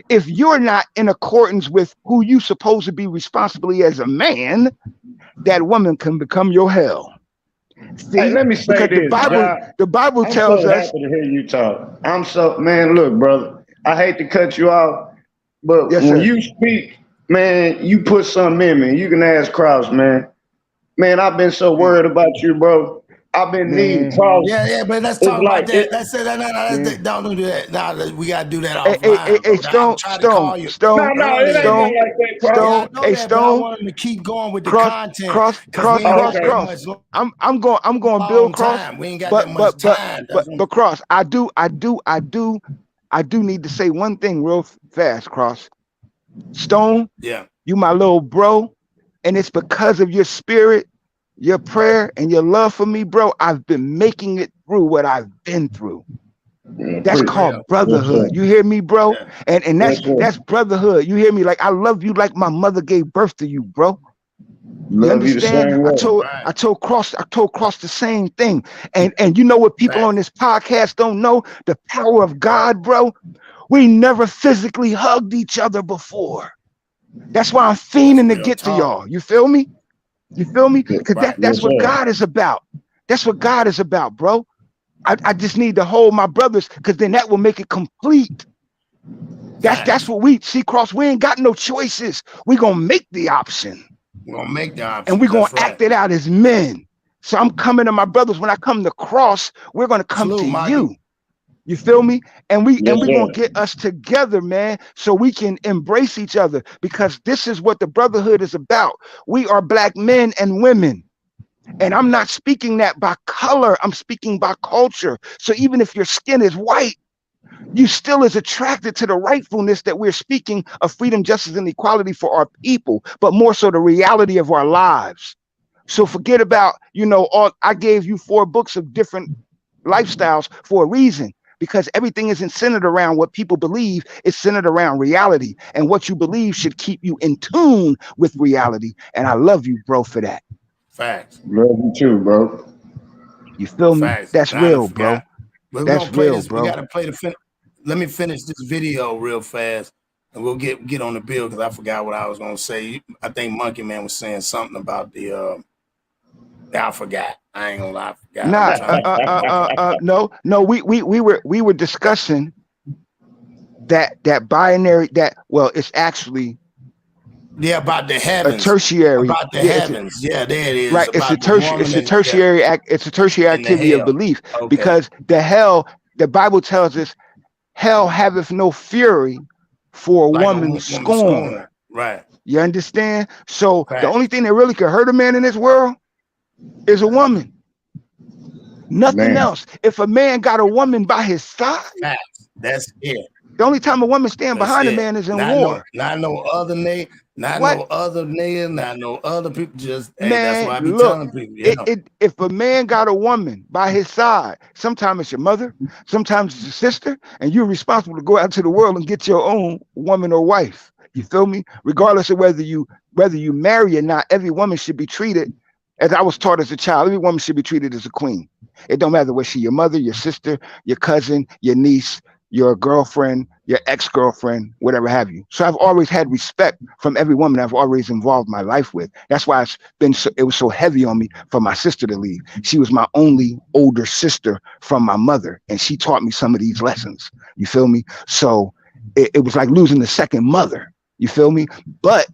if you're not in accordance with who you supposed to be responsibly as a man, that woman can become your hell. See? Hey, let me say because this, the Bible tells so us. Happy to hear you talk. Man, look, brother, I hate to cut you off, but when you speak, man, you put something in me. You can ask Cross, man. Man, I've been so worried about you, bro. I've been needing Cross. Yeah, but let's talk about that. Let's say that. Don't do that. Nah, we gotta do that offline. Hey, Stone. No, it ain't nothing like that, Cross. I want him to keep going with the content. Cross. I'm going to build Cross. We ain't got that much time. But Cross, I do need to say one thing real fast, Cross. Stone. Yeah. You my little bro, and it's because of your spirit, your prayer, and your love for me, bro. I've been making it through what I've been through. That's called brotherhood. You hear me, bro? Yeah. And that's brotherhood. You hear me? Like, I love you like my mother gave birth to you, bro. You understand? I told Cross the same thing. And you know what people on this podcast don't know? The power of God, bro. We never physically hugged each other before. That's why I'm fiending to get to y'all. You feel me? You feel me? Because that's what God is about. That's what God is about, bro. I just need to hold my brothers, because then that will make it complete. That's what we see, Cross. We ain't got no choices. We're gonna make the option. We're gonna make the option. And we're gonna act it out as men. So I'm coming to my brothers. When I come to Cross, we're gonna come to you. You feel me? And we're gonna get us together, man, so we can embrace each other, because this is what the brotherhood is about. We are black men and women. And I'm not speaking that by color, I'm speaking by culture. So even if your skin is white, you still is attracted to the rightfulness that we're speaking of freedom, justice, and equality for our people, but more so the reality of our lives. So forget about, I gave you 4 books of different lifestyles for a reason. Because everything isn't centered around what people believe, it's centered around reality. And what you believe should keep you in tune with reality. And I love you, bro, for that. Facts. Love you too, bro. You feel me? That's real, bro. That's real, bro. We gotta play let me finish this video real fast, and we'll get on the bill, because I forgot what I was gonna say. I think Monkey Man was saying something about the I forgot. I ain't gonna lie. I forgot. No. We were discussing that binary. It's actually about the heavens. A tertiary. About the heavens. There it is. Right. It's a tertiary. It's a tertiary activity of belief, because the Bible tells us, hell haveth no fury for a woman's scorn. Right. You understand? So the only thing that really could hurt a man in this world is a woman. Nothing else. If a man got a woman by his side, that's it. The only time a woman stand behind a man is in war. Not no other nigga, no other people. Just that's why I be telling people. If a man got a woman by his side, sometimes it's your mother, sometimes it's your sister, and you're responsible to go out to the world and get your own woman or wife. You feel me? Regardless of whether you marry or not, every woman should be treated, as I was taught as a child, every woman should be treated as a queen. It don't matter whether she your mother, your sister, your cousin, your niece, your girlfriend, your ex-girlfriend, whatever have you. So I've always had respect from every woman I've always involved my life with. That's why it was so heavy on me for my sister to leave. She was my only older sister from my mother, and she taught me some of these lessons. You feel me? So it was like losing the second mother. You feel me? But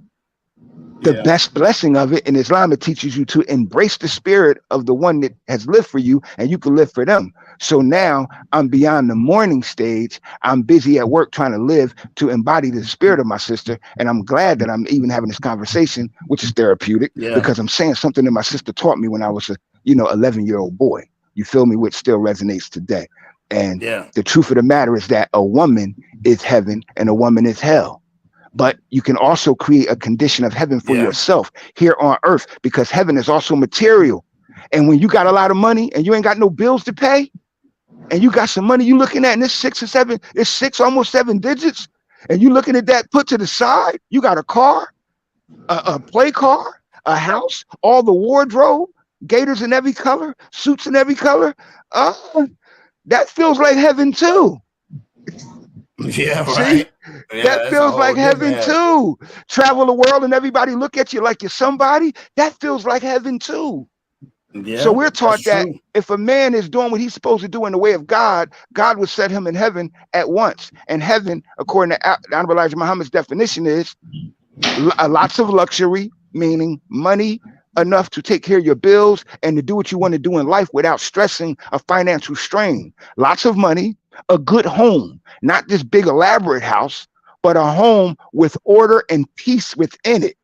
The best blessing of it in Islam, it teaches you to embrace the spirit of the one that has lived for you, and you can live for them. So now I'm beyond the mourning stage. I'm busy at work trying to live to embody the spirit of my sister. And I'm glad that I'm even having this conversation, which is therapeutic, because I'm saying something that my sister taught me when I was a 11-year-old boy. You feel me? Which still resonates today. And the truth of the matter is that a woman is heaven and a woman is hell. But you can also create a condition of heaven for yourself here on earth, because heaven is also material. And when you got a lot of money and you ain't got no bills to pay, and you got some money you looking at, and it's six, almost 7 digits, and you looking at that put to the side, you got a car, a play car, a house, all the wardrobe, gators in every color, suits in every color. That feels like heaven too. Yeah, right. That feels like heaven too. Travel the world and everybody look at you like you're somebody. That feels like heaven too. So we're taught that if a man is doing what he's supposed to do in the way of God, God would set him in heaven at once. And heaven, according to Honorable Elijah Muhammad's definition, is lots of luxury, meaning money enough to take care of your bills and to do what you want to do in life without stressing a financial strain. Lots of money, a good home, not this big elaborate house, but a home with order and peace within it.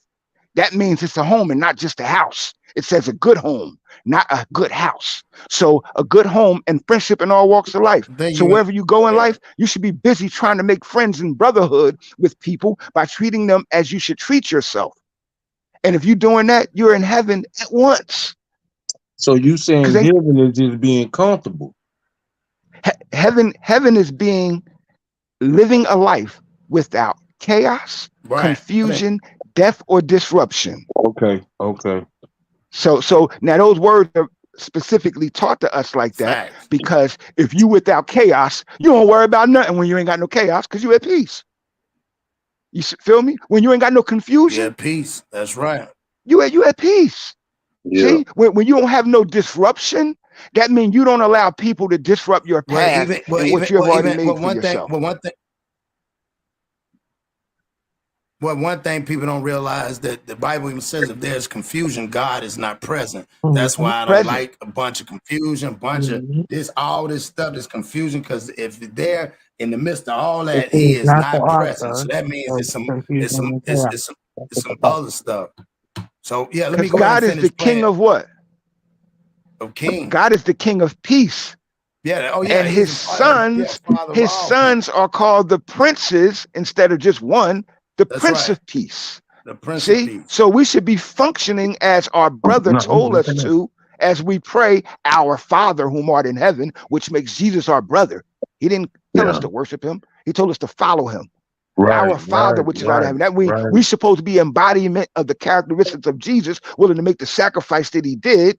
That means it's a home and not just a house. It says a good home, not a good house. So a good home and friendship in all walks of life. So wherever you go in life, you should be busy trying to make friends and brotherhood with people by treating them as you should treat yourself. And if you're doing that, you're in heaven at once. So you saying heaven is just being comfortable? Heaven is being living a life without chaos, confusion, death, or disruption. Okay. So now those words are specifically taught to us like that because if you without chaos, you don't worry about nothing when you ain't got no chaos because you at peace. You feel me? When you ain't got no confusion, you at peace. That's right. You at peace. See, when you don't have no disruption, that means you don't allow people to disrupt your path and what you've already made for yourself. One thing people don't realize that the Bible even says if there's confusion, God is not present. That's why I don't like a bunch of confusion, of this, all this stuff is confusion, because if they're in the midst of all that, he is not present. So that means it's some other stuff. So yeah, let me go God ahead and is the king of what? Of king. God is the king of peace. Yeah. Oh yeah. And his sons are called the princes instead of just one. The Prince of Peace. The Prince of Peace. So we should be functioning as our brother told us to, as we pray, our Father whom art in heaven, which makes Jesus our brother. He didn't tell us to worship him. He told us to follow him. Our Father, which is out of heaven. That we supposed to be embodiment of the characteristics of Jesus, willing to make the sacrifice that he did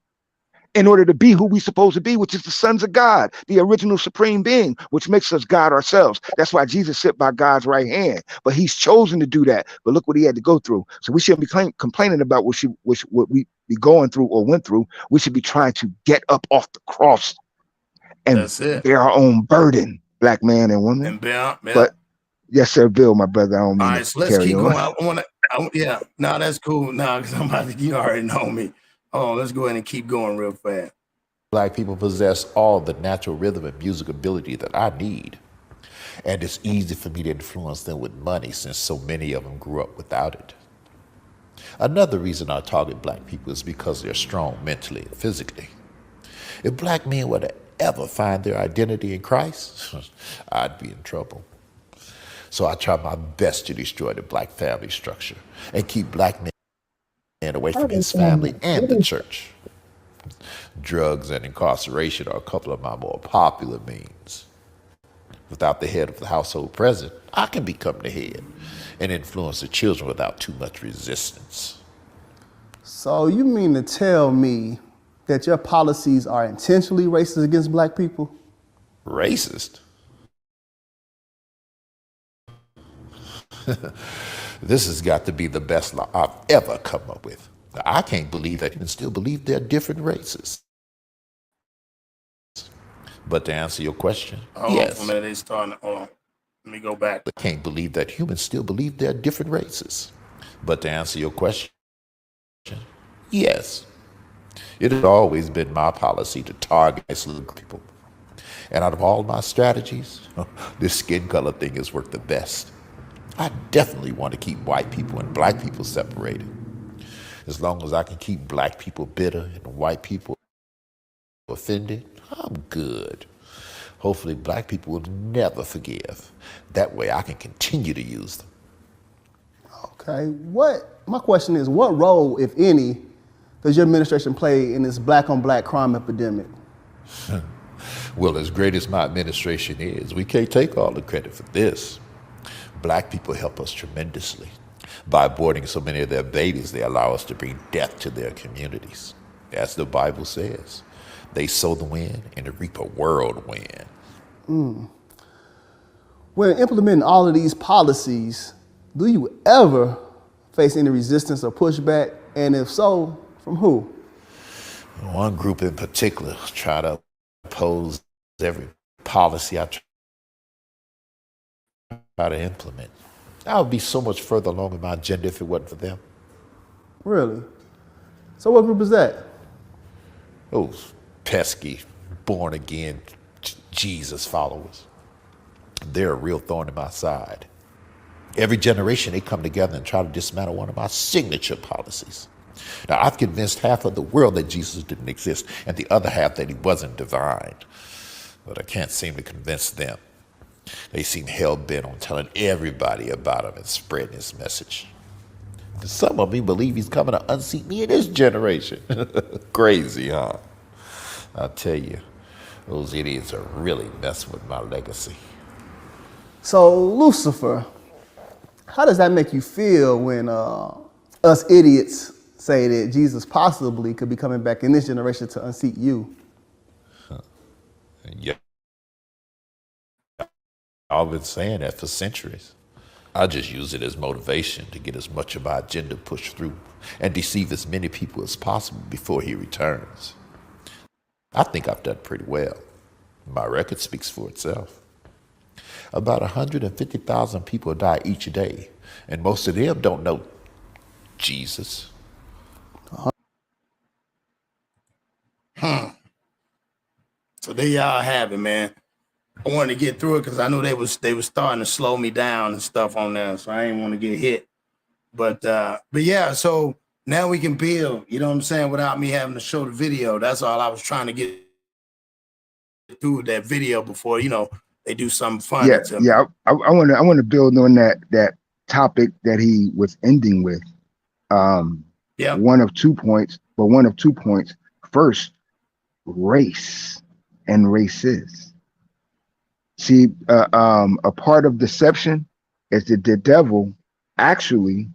in order to be who we supposed to be, which is the sons of God, the original supreme being, which makes us God ourselves. That's why Jesus sit by God's right hand. But he's chosen to do that. But look what he had to go through. So we shouldn't be complaining about what we be going through or went through. We should be trying to get up off the cross and bear our own burden, black man and woman. But yes, sir, Bill, my brother. I don't mean to so let's keep going. No, that's cool. No, because you already know me. Oh, let's go ahead and keep going real fast. Black people possess all the natural rhythm and music ability that I need. And it's easy for me to influence them with money since so many of them grew up without it. Another reason I target black people is because they're strong mentally and physically. If black men were to ever find their identity in Christ, I'd be in trouble. So I try my best to destroy the black family structure and keep black men away from his family and the church. Drugs and incarceration are a couple of my more popular means. Without the head of the household present, I can become the head and influence the children without too much resistance. So you mean to tell me that your policies are intentionally racist against black people? Racist? This has got to be the best law I've ever come up with. I can't believe that you can still believe there are different races. But to answer your question, yes. Let me go back. I can't believe that humans still believe there are different races. But to answer your question, Yes. It has always been my policy to target isolated people. And out of all my strategies, this skin color thing has worked the best. I definitely want to keep white people and black people separated. As long as I can keep black people bitter and white people offended, I'm good. Hopefully black people will never forgive. That way I can continue to use them. Okay, my question is, what role, if any, does your administration play in this black on black crime epidemic? Well, as great as my administration is, we can't take all the credit for this. Black people help us tremendously. By aborting so many of their babies, they allow us to bring death to their communities. As the Bible says, they sow the wind and reap a whirlwind. When implementing all of these policies, do you ever face any resistance or pushback? And if so, from who? One group in particular try to oppose every policy I try to implement. I would be so much further along in my agenda if it wasn't for them. Really? So what group is that? Those pesky, born-again Jesus followers. They're a real thorn in my side. Every generation, they come together and try to dismantle one of my signature policies. Now, I've convinced half of the world that Jesus didn't exist and the other half that he wasn't divine. But I can't seem to convince them. They seem hell-bent on telling everybody about him and spreading his message. Some of me believe he's coming to unseat me in this generation. Crazy, huh? I'll tell you, those idiots are really messing with my legacy. So, Lucifer, how does that make you feel when us idiots say that Jesus possibly could be coming back in this generation to unseat you? Yeah. I've been saying that for centuries. I just use it as motivation to get as much of my agenda pushed through and deceive as many people as possible before he returns. I think I've done pretty well. My record speaks for itself. About 150,000 people die each day, and most of them don't know Jesus. So there y'all have it, man. I wanted to get through it because I knew they was starting to slow me down and stuff on there, so I didn't want to get hit. But yeah, so now we can build, you know what I'm saying, without me having to show the video. That's all I was trying to get through with that video before, they do something funny. Yeah. I want to build on that topic that he was ending with. One of 2 points. First, race and races. See, a part of deception is that the devil actually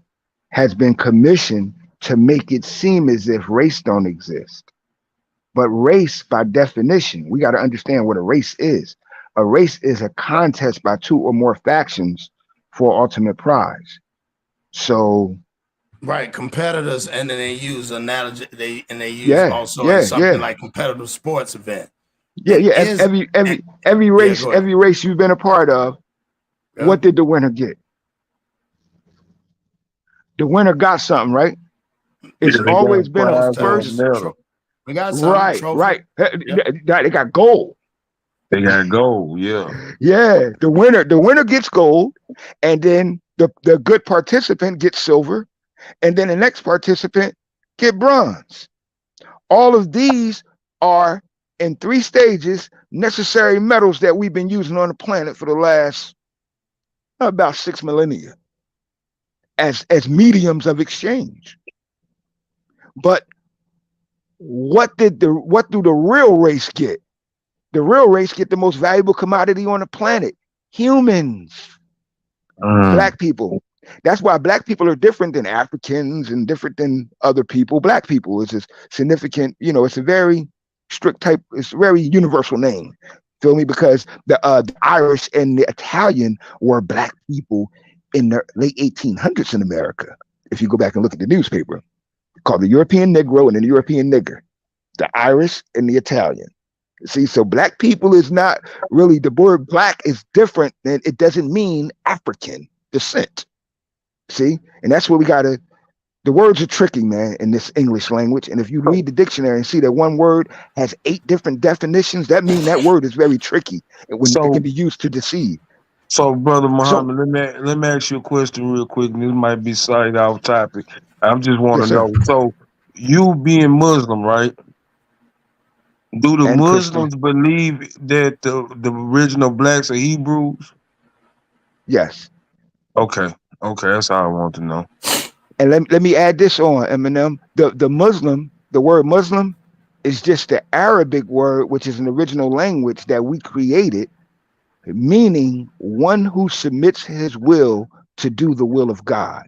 has been commissioned to make it seem as if race don't exist. But race, by definition, we got to understand what a race is. A race is a contest by two or more factions for ultimate prize. So, right, competitors, and then they use analogy. They use also something like competitive sports event. Every race you've been a part of, what did the winner get? The winner got something, right? It's always been a first. We got something. Right. They got gold. They got gold, yeah. Yeah, the winner gets gold, and then the good participant gets silver, and then the next participant get bronze. All of these are in 3 stages necessary metals that we've been using on the planet for the last about 6 millennia as mediums of exchange. But what do the real race get? The real race get the most valuable commodity on the planet: humans, black people. That's why black people are different than Africans and different than other people. Black people is a significant, it's a very strict type, it's a very universal name. Feel me? Because the Irish and the Italian were black people in the late 1800s in America. If you go back and look at the newspaper, called the European Negro and the European Nigger, the Irish and the Italian. See, so black people is not really, the word black is different, and it doesn't mean African descent. See, and that's what we gotta The words are tricky, man, in this English language. And if you read the dictionary and see that one word has 8 different definitions, that means that word is very tricky when it can be used to deceive. So, Brother Muhammad, let me ask you a question real quick. And this might be slightly off topic. I just want to know. So, you being Muslim, right? Do the Muslims believe that the original blacks are Hebrews? Yes. Okay. Okay, that's all I want to know. And let me add this on, Eminem. The Muslim, the word Muslim is just the Arabic word, which is an original language that we created, meaning one who submits his will to do the will of God.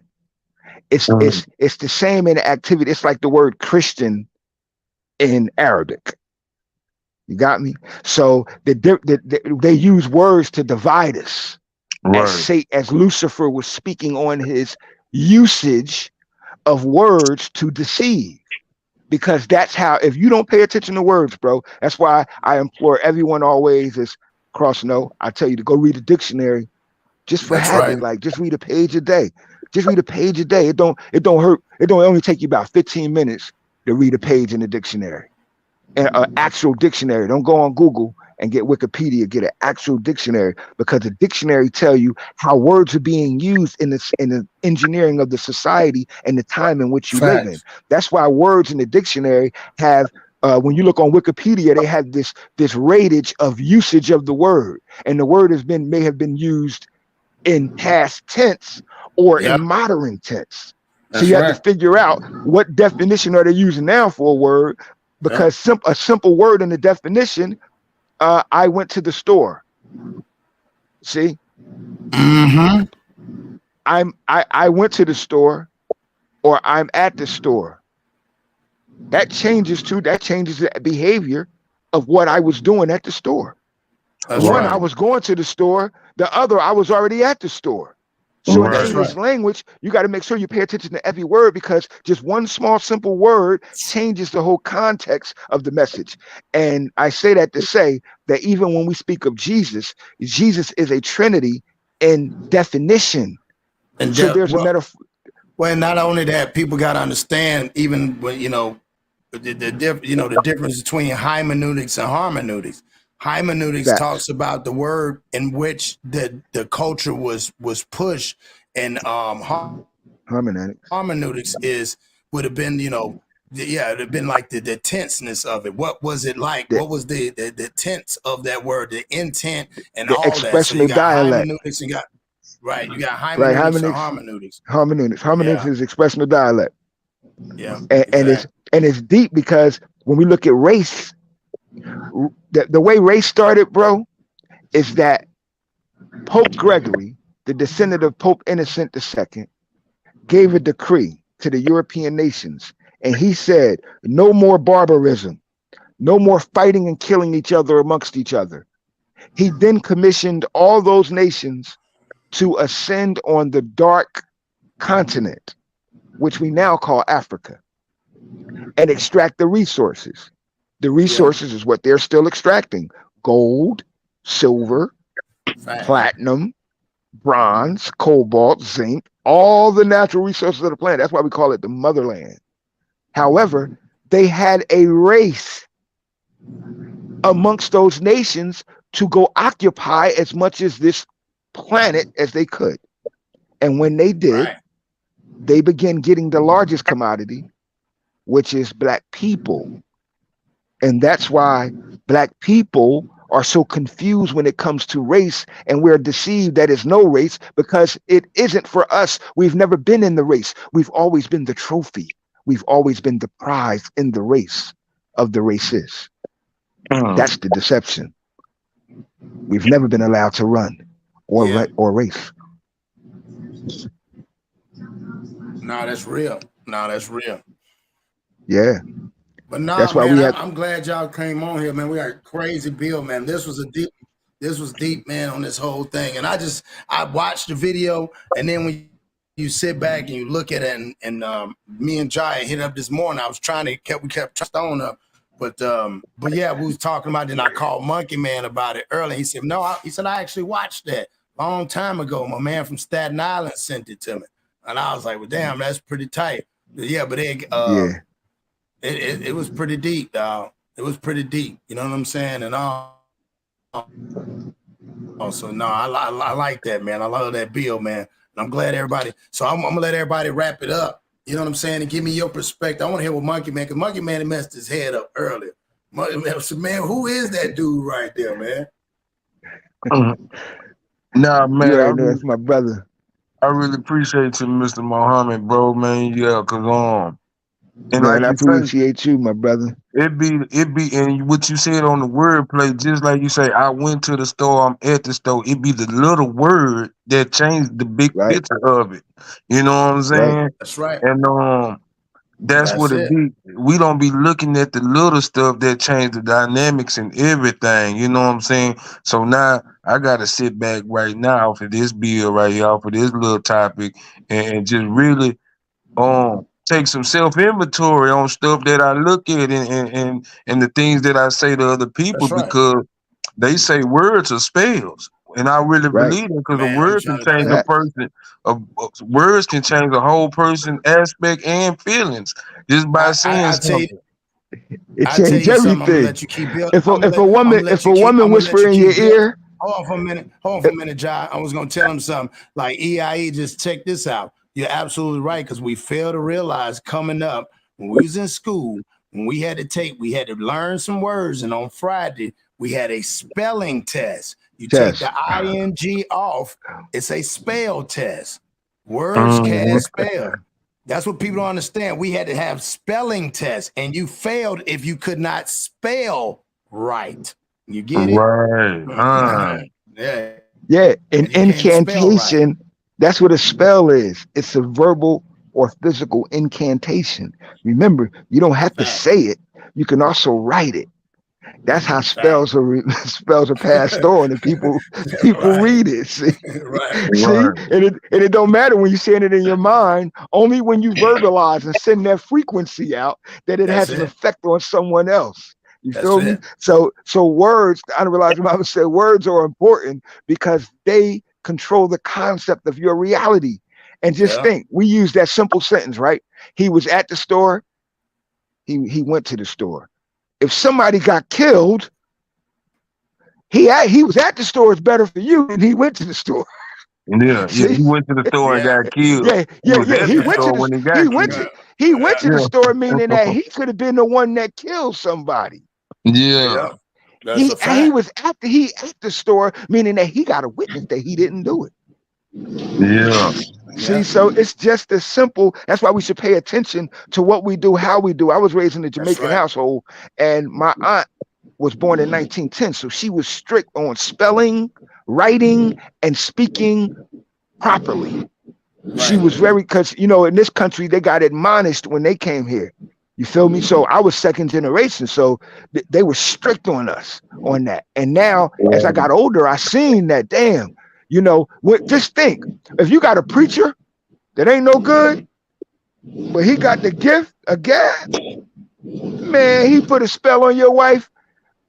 It's the same in activity. It's like the word Christian in Arabic. You got me? So they use words to divide us. Right. As Lucifer was speaking on his usage of words to deceive, because that's how, if you don't pay attention to words, bro, that's why I implore everyone always, as Cross know, I tell you to go read a dictionary just for habit. Like, just read a page a day. Just read a page a day. It don't hurt. It don't only take you about 15 minutes to read a page in the dictionary, and an actual dictionary. Don't go on Google and get Wikipedia. Get an actual dictionary, because the dictionary tell you how words are being used in the engineering of the society and the time in which you live in. That's why words in the dictionary have, when you look on Wikipedia, they have this ratage of usage of the word, and the word may have been used in past tense or in modern tense. So you have to figure out what definition are they using now for a word, because a simple word in the definition, I went to the store. See? I went to the store, or I'm at the store. That changes too. That changes the behavior of what I was doing at the store. One, I was going to the store. The other, I was already at the store. So in English language, you got to make sure you pay attention to every word, because just one small, simple word changes the whole context of the message. And I say that to say that even when we speak of Jesus, Jesus is a Trinity in definition. And so there's a metaphor. Well, not only that, people got to understand, even when, the difference between hermeneutics and hermeneutics. Hermeneutics talks about the word in which the culture was pushed, and hermeneutics would have been, it'd have been like the tenseness of it. What was it like? What was the tense of that word, the intent, and all that? So you got hermeneutics, you got hermeneutics and hermeneutics. Hermeneutics is expression of dialect. Yeah, and it's deep, because when we look at race, the way race started, bro, is that Pope Gregory, the descendant of Pope Innocent II, gave a decree to the European nations, and he said, no more barbarism, no more fighting and killing each other amongst each other. He then commissioned all those nations to ascend on the dark continent, which we now call Africa, and extract the resources. The resources is what they're still extracting: gold, silver, platinum, bronze, cobalt, zinc, all the natural resources of the planet. That's why we call it the motherland. However, they had a race amongst those nations to go occupy as much as this planet as they could. And when they did, they began getting the largest commodity, which is black people. And that's why black people are so confused when it comes to race, and we're deceived that it's no race, because it isn't for us. We've never been in the race. We've always been the trophy. We've always been the prize in the race of the races. That's the deception. We've never been allowed to run or race. No, that's real. Yeah. But that's why man, I'm glad y'all came on here, man. We got a crazy bill, man. This was deep, man, on this whole thing. And I watched the video, and then when you sit back and you look at it, and me and Jai hit up this morning. I was we kept on up, but yeah, we was talking about it, and I called Monkey Man about it early. He said, no, I actually watched that long time ago. My man from Staten Island sent it to me, and I was like, well, damn, that's pretty tight. Yeah, but it was pretty deep, dog. It was pretty deep. You know what I'm saying? And also, no, I like that, man. I love that bill, man. And I'm glad everybody. So I'm gonna let everybody wrap it up. You know what I'm saying? And give me your perspective. I want to hear what Monkey Man, because Monkey Man messed his head up earlier. Man, who is that dude right there, man? Nah, man, You already know that's my brother. I really appreciate you, Mr. Muhammad, bro, man. Yeah, cause and Man, like I you say, appreciate you, my brother. it be, and what you said on the wordplay, just like you say, I went to the store, I'm at the store. It be the little word that changed the big picture of it. You know what I'm saying? That's right. And that's what it be. We don't be looking at the little stuff that change the dynamics and everything. You know what I'm saying? So now I gotta sit back right now for this bill right here, for this little topic, and just really take some self-inventory on stuff that I look at and the things that I say to other people, because they say words are spells. And I really believe it, because a word can change a person. Words can change a whole person aspect and feelings just by saying something. It changed everything. I'm gonna let you keep building. If a woman whisper in your ear. Hold on for a minute, Jai. I was gonna tell him something. Like EIE, just check this out. You're absolutely right, because we fail to realize coming up when we was in school, when we had to learn some words, and on Friday we had a spelling test. You take the ing off, it's a spell test. Words can't spell. That's what people don't understand. We had to have spelling tests, and you failed if you could not spell right. You get it? Right. Yeah. An incantation, that's what a spell is. It's a verbal or physical incantation. Remember, you don't have to say it. You can also write it. That's how spells are passed on, and people read it. See, and it don't matter when you're saying it in your mind. Only when you verbalize and send that frequency out that it has an effect on someone else. You feel me? So words. I don't realize I would say words are important because they control the concept of your reality. And just think, we use that simple sentence, right? He was at the store. He went to the store. If somebody got killed, he was at the store is better for you than he went to the store. Yeah, he went to the store and got killed. He went to the store, meaning that he could have been the one that killed somebody. Yeah. He was at the store, meaning that he got a witness that he didn't do it. Yeah. See, so it's just as simple. That's why we should pay attention to what we do, how we do. I was raised in a Jamaican household, and my aunt was born in 1910, so she was strict on spelling, writing, and speaking properly. She was very, because in this country they got admonished when they came here. You feel me? So I was second generation, so they were strict on us on that. And now, as I got older, I seen that. Damn. Just think, if you got a preacher that ain't no good, but he got the gift of God, man, he put a spell on your wife.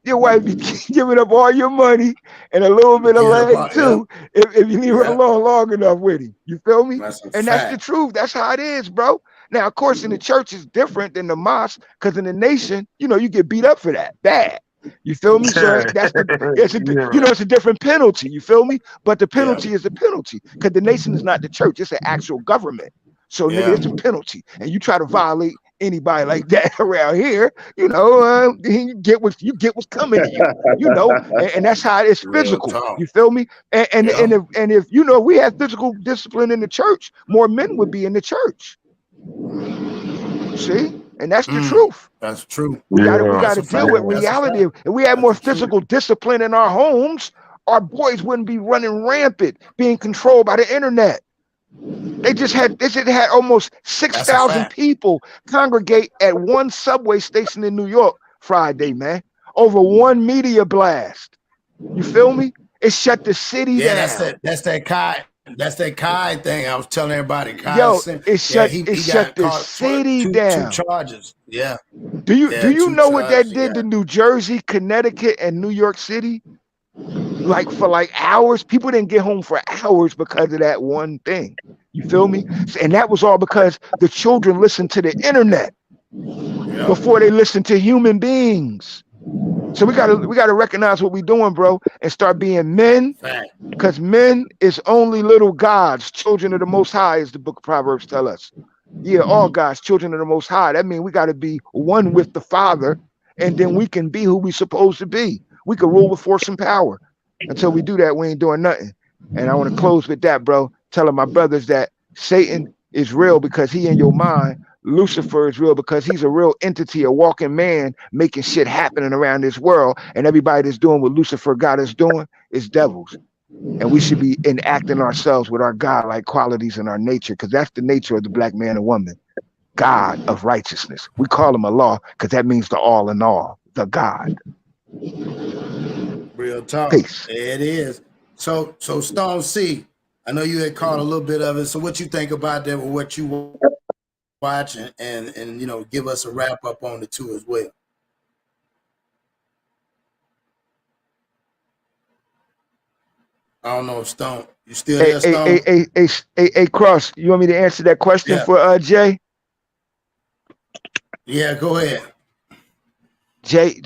Your wife be giving up all your money and a little bit of leg too, if you leave her alone long enough with him. You feel me? That's the truth. That's how it is, bro. Now, of course, in the church is different than the mosque, because in the nation, you get beat up for that. Bad. You feel me? So it's a different penalty. You feel me? But the penalty is a penalty, because the nation is not the church. It's an actual government. So nigga, it's a penalty. And you try to violate anybody like that around here, you get what's coming to you, and that's how it's physical. You feel me? And if we had physical discipline in the church, more men would be in the church. See? And that's the truth. That's true. We got to deal with reality. If we had more physical discipline in our homes, our boys wouldn't be running rampant, being controlled by the internet. They just had almost 6,000 people congregate at one subway station in New York Friday, man, over one media blast. You feel me? It shut the city down. That's that Kai thing. I was telling everybody. Kai it shut the city down. 2 charges. Yeah. Do you know what that did to New Jersey, Connecticut, and New York City? like for like hours. People didn't get home for hours because of that one thing. You feel me? And that was all because the children listened to the internet before they listened to human beings. So we gotta recognize what we're doing, bro, and start being men. Because men is only little gods, children of the Most High, as the book of Proverbs tell us. Yeah, all gods, children of the Most High. That means we got to be one with the Father, and then we can be who we supposed to be. We can rule with force and power. Until we do that, we ain't doing nothing. And I want to close with that, bro. Telling my brothers that Satan is real because he in your mind. Lucifer is real because he's a real entity, a walking man making shit happening around this world. And everybody that's doing what Lucifer got us doing is devils. And we should be enacting ourselves with our God-like qualities in our nature, because that's the nature of the black man and woman. God of righteousness. We call him Allah because that means the all in all, the God. Real talk. Peace. There it is. So Stone C, I know you had caught a little bit of it. So what you think about that, with what you watch, and you know, give us a wrap up on the two as well. I don't know if Stone, you still there, Stone? Hey, Cross, you want me to answer that question for Jay? Yeah, go ahead. Jay,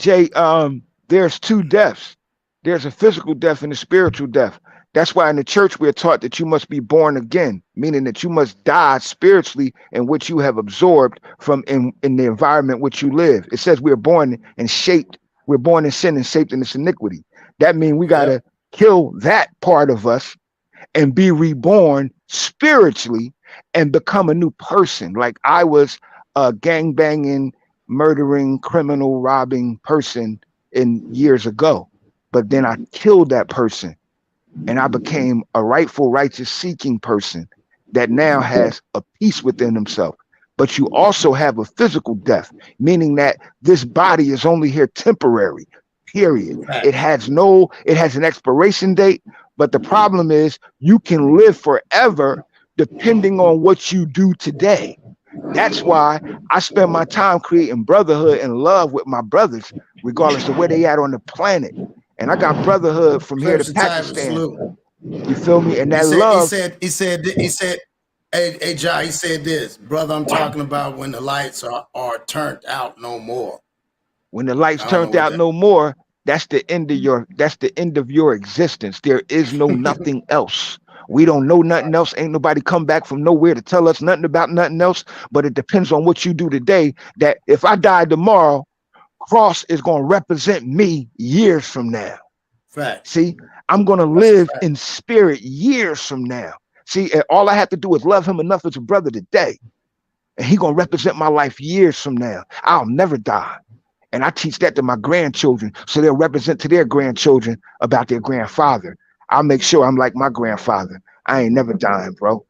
there's two deaths. There's a physical death and a spiritual death. That's why in the church we're taught that you must be born again, meaning that you must die spiritually in what you have absorbed from in the environment which you live. It says we're born and shaped, we're born in sin and shaped in this iniquity. That means we got to kill that part of us and be reborn spiritually and become a new person. Like I was a gangbanging, murdering, criminal, robbing person in years ago, but then I killed that person and I became a rightful, righteous, seeking person that now has a peace within himself. But you also have a physical death, meaning that this body is only here temporary, period. It has an expiration date, but the problem is you can live forever depending on what you do today. That's why I spend my time creating brotherhood and love with my brothers, regardless of where they at on the planet. And I got brotherhood from here to Pakistan. You feel me? And that love. He said, hey, Jai, he said this, brother, I'm talking about when the lights are turned out no more. When the lights turned out no more, that's the end of your existence. There is no nothing else. We don't know nothing else. Ain't nobody come back from nowhere to tell us nothing about nothing else. But it depends on what you do today. That if I die tomorrow, Cross is going to represent me years from now. Fact. See, I'm going to live in spirit years from now. See, all I have to do is love him enough as a brother today. And he going to represent my life years from now. I'll never die. And I teach that to my grandchildren so they'll represent to their grandchildren about their grandfather. I'll make sure I'm like my grandfather. I ain't never dying, bro.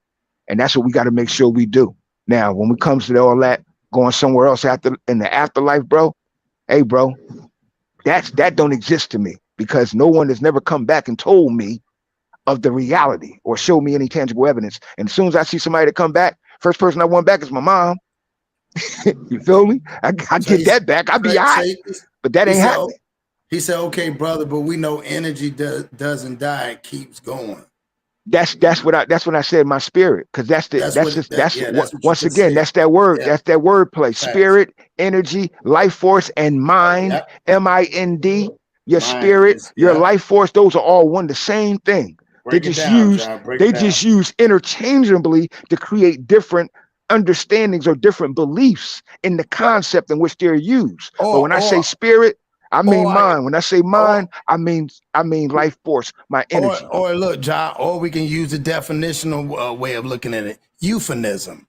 And that's what we got to make sure we do. Now, when it comes to all that, going somewhere else in the afterlife, bro, hey, bro, that don't exist to me because no one has never come back and told me of the reality or showed me any tangible evidence. And as soon as I see somebody to come back, first person I want back is my mom. You feel me? I get that back. I'll be all right. But that ain't happening. He said, okay, brother, but we know energy doesn't die, it keeps going. That's what I said in my spirit, because that's that word. Yeah. That's that word play. Spirit, energy, life force, and mind. M-I-N-D. Your spirit, your life force, those are all one the same thing. They just use interchangeably to create different understandings or different beliefs in the concept in which they're used. But when I say spirit, I mean mind. When I say mind, I mean life force, my energy. Or look, John, or we can use a definitional way of looking at it. Euphemism.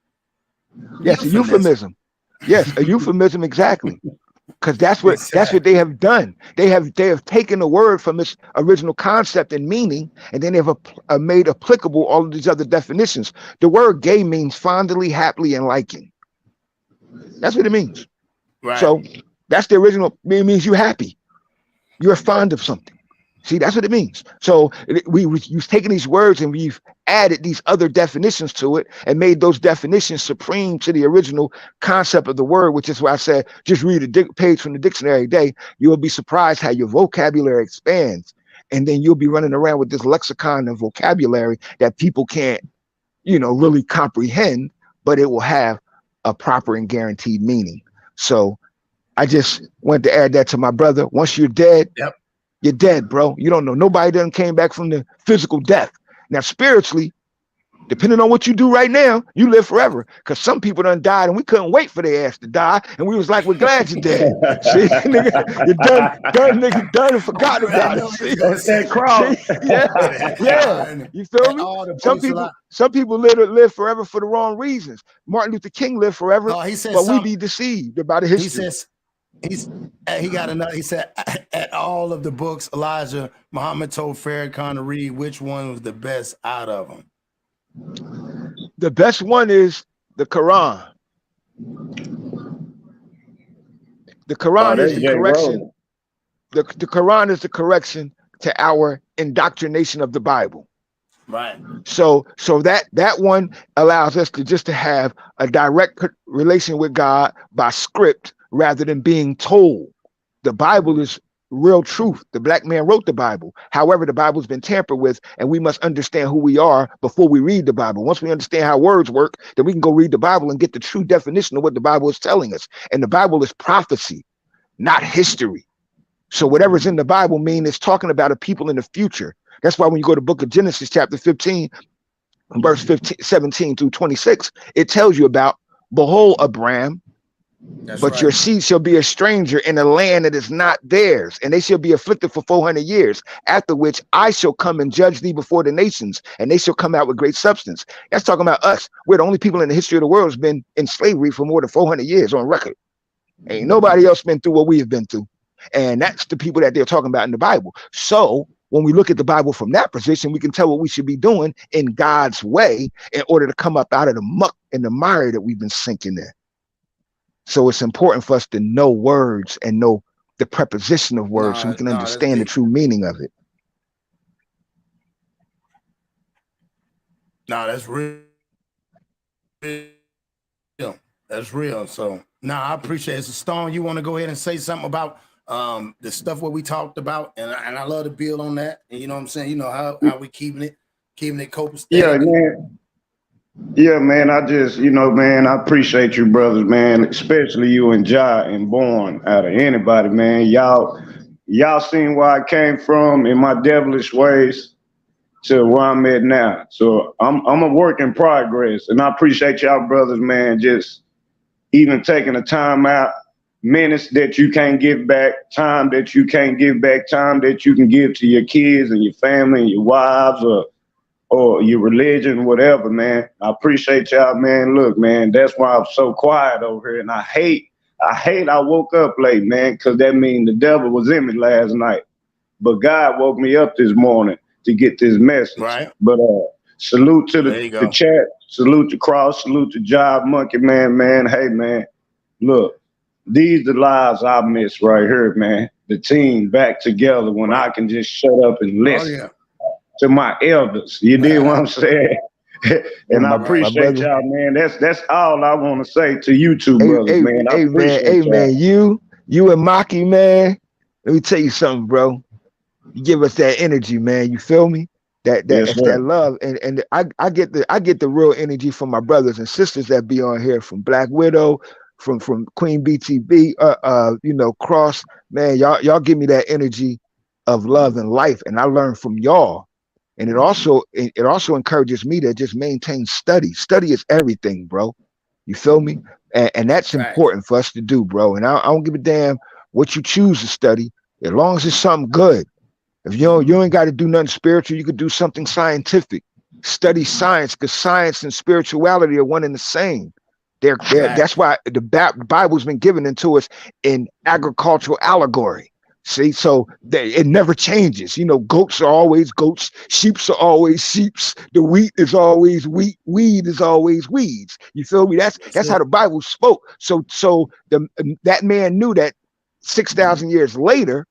Yes, a euphemism. Yes, a euphemism, exactly. Because that's what they have done. They have taken the word from its original concept and meaning, and then they've made applicable all of these other definitions. The word gay means fondly, happily, and liking. That's what it means. Right. So that's the original. It means you're happy. You're fond of something. See, that's what it means. So we've taken these words and we've added these other definitions to it and made those definitions supreme to the original concept of the word, which is why I said, just read a page from the dictionary a day. You will be surprised how your vocabulary expands. And then you'll be running around with this lexicon and vocabulary that people can't, really comprehend, but it will have a proper and guaranteed meaning. So I just wanted to add that to my brother. Once you're dead, you're dead, bro. You don't know. Nobody done came back from the physical death. Now, spiritually, depending on what you do right now, you live forever. Because some people done died and we couldn't wait for their ass to die. And we was like, we're glad you're dead. See, nigga, you're done and forgotten about it. See? That's that cross. Yeah. You feel me? Some people live forever for the wrong reasons. Martin Luther King lived forever, but we be deceived about the history. He got another. He said, at all of the books, Elijah Muhammad told Farrakhan to read, which one was the best out of them? The best one is the Quran. The Quran is the correction. The Quran is the correction to our indoctrination of the Bible. Right. So that one allows us to have a direct relation with God by script rather than being told. The Bible is real truth. The black man wrote the Bible. However, the Bible's been tampered with, and we must understand who we are before we read the Bible. Once we understand how words work, then we can go read the Bible and get the true definition of what the Bible is telling us. And the Bible is prophecy, not history. So whatever's in the Bible means it's talking about a people in the future. That's why when you go to the book of Genesis, chapter 15, verse 17 through 26, it tells you about, behold, Abraham, but your seed shall be a stranger in a land that is not theirs, and they shall be afflicted for 400 years, after which I shall come and judge thee before the nations, and they shall come out with great substance. That's talking about us. We're the only people in the history of the world who's been in slavery for more than 400 years on record. Ain't nobody else been through what we have been through. And that's the people that they're talking about in the Bible. So when we look at the Bible from that position, we can tell what we should be doing in God's way in order to come up out of the muck and the mire that we've been sinking in. So it's important for us to know words and know the preposition of words so we can understand the true meaning of it. No, that's real. That's real. So, I appreciate it. So, Stone, you want to go ahead and say something about the stuff what we talked about? And I love to build on that. And you know what I'm saying? You know how we keeping it copacetic. Yeah, man. Yeah, man, I just, man, I appreciate you brothers, man, especially you and Jai and Born out of anybody, man. Y'all seen where I came from in my devilish ways to where I'm at now. So I'm a work in progress, and I appreciate y'all brothers, man, just even taking the time out, minutes that you can't give back, time that you can't give back, time that you can give to your kids and your family and your wives or your religion, whatever, man. I appreciate y'all, man. Look, man, that's why I'm so quiet over here. And I hate I woke up late, man, because that means the devil was in me last night. But God woke me up this morning to get this message. Right. But salute to the chat, salute to Cross, salute to Job Monkey, man. Hey, man, look, these the lives I miss right here, man. The team back together when I can just shut up and listen to my elders. You dig what I'm saying? And I appreciate y'all, man. That's all I want to say to you two brothers, man. I appreciate man. You and Maki, man. Let me tell you something, bro. You give us that energy, man. You feel me? That's that love, and I get the real energy from my brothers and sisters that be on here, from Black Widow, from Queen BTB, Cross, man. Y'all give me that energy of love and life, and I learn from y'all. And it also encourages me to just maintain study. Study is everything, bro. You feel me? And that's important for us to do, bro. And I don't give a damn what you choose to study, as long as it's something good. If you ain't got to do nothing spiritual, you could do something scientific. Study science, because science and spirituality are one and the same. That's why the Bible's been given into us in agricultural allegory. See, so it never changes. Goats are always goats. Sheeps are always sheeps. The wheat is always wheat. Weed is always weeds. You feel me? That's how the Bible spoke. So that man knew that 6,000 years later,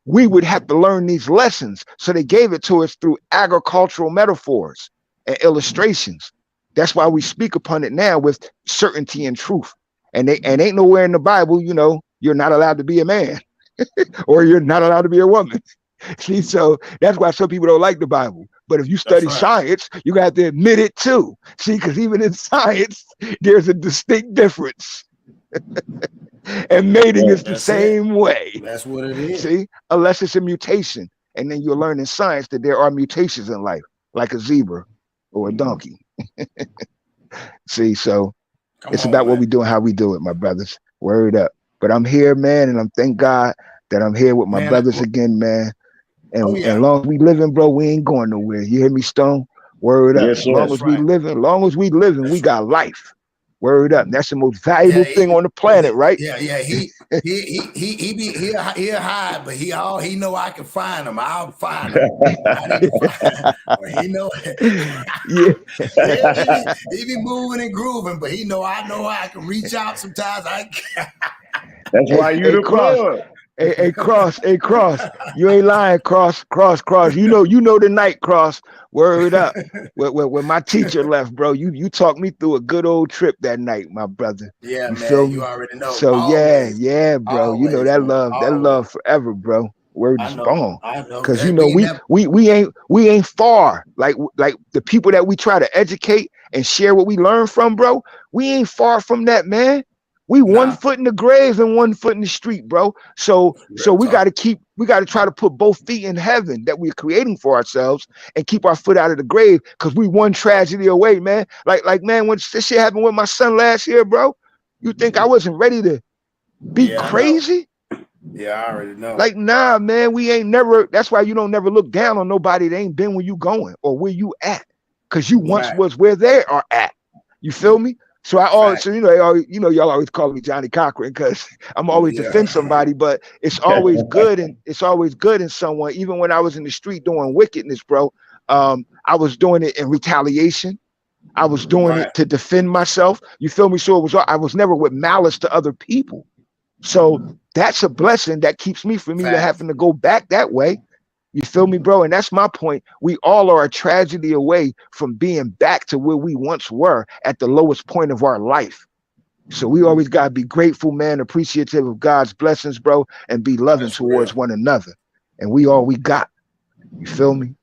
we would have to learn these lessons. So they gave it to us through agricultural metaphors and illustrations. That's why we speak upon it now with certainty and truth. And ain't nowhere in the Bible, you're not allowed to be a man. Or you're not allowed to be a woman. See, so that's why some people don't like the Bible. But if you study science, you got to admit it too. See, because even in science, there's a distinct difference. And mating is the same way. That's what it is. See, unless it's a mutation. And then you'll learn in science that there are mutations in life, like a zebra or a donkey. See, so it's about what we do and how we do it, my brothers. Word up. But I'm here, man, and I'm thank God that I'm here with my brothers again, man. And as long as we living, bro, we ain't going nowhere. You hear me, Stone? Word up. As long as we living, we got life. Word up. That's the most valuable thing on the planet, right? Yeah. He'll hide, but he know I can find him. I'll find him. He know. He be moving and grooving, but I know I can reach out sometimes. That's why you the Cross. Hey, Cross. You ain't lying, Cross. You know the night, Cross. Word up. When my teacher left, bro, you talked me through a good old trip that night, my brother. Yeah, you man. You already know. So always, yeah, bro. Always, you know that love forever, bro. Word is born. Because we ain't far. Like the people that we try to educate and share what we learn from, bro. We ain't far from that, man. We one foot in the grave and one foot in the street, bro. So we got to try to put both feet in heaven that we're creating for ourselves and keep our foot out of the grave, because we one tragedy away, man. Like man, when this shit happened with my son last year, bro, you think I wasn't ready to be crazy? Yeah, I already know. Like, nah, man, we ain't never. That's why you don't never look down on nobody that ain't been where you going or where you at, because you once was where they are at. You feel me? So I always, y'all always call me Johnny Cochran because I'm always defend somebody, but it's always good, and it's always good in someone. Even when I was in the street doing wickedness, bro, I was doing it in retaliation. I was doing it to defend myself. You feel me? So I was never with malice to other people. So that's a blessing that keeps me from either having to go back that way. You feel me, bro? And that's my point. We all are a tragedy away from being back to where we once were at the lowest point of our life. So we always got to be grateful, man, appreciative of God's blessings, bro, and be loving towards one another. And we all we got. You feel me?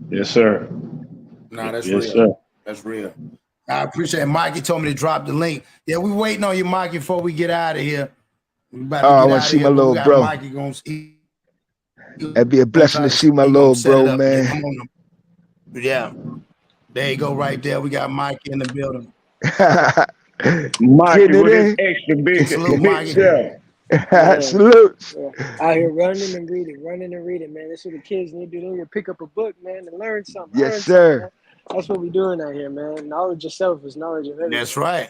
Yes, sir. No, that's real. Sir. That's real. I appreciate it. Mikey told me to drop the link. Yeah, we waiting on you, Mikey, before we get out of here. I want to see my little bro. Mikey gonna see. That'd be a blessing to see my little bro, man. Yeah. There you go, right there. We got Mikey in the building. Mikey with his extra big self. Salute. Out here running and reading, man. That's what the kids need to do. They need to pick up a book, man, and learn something. Yes, sir. That's what we're doing out here, man. Knowledge of self is knowledge of everything. That's right.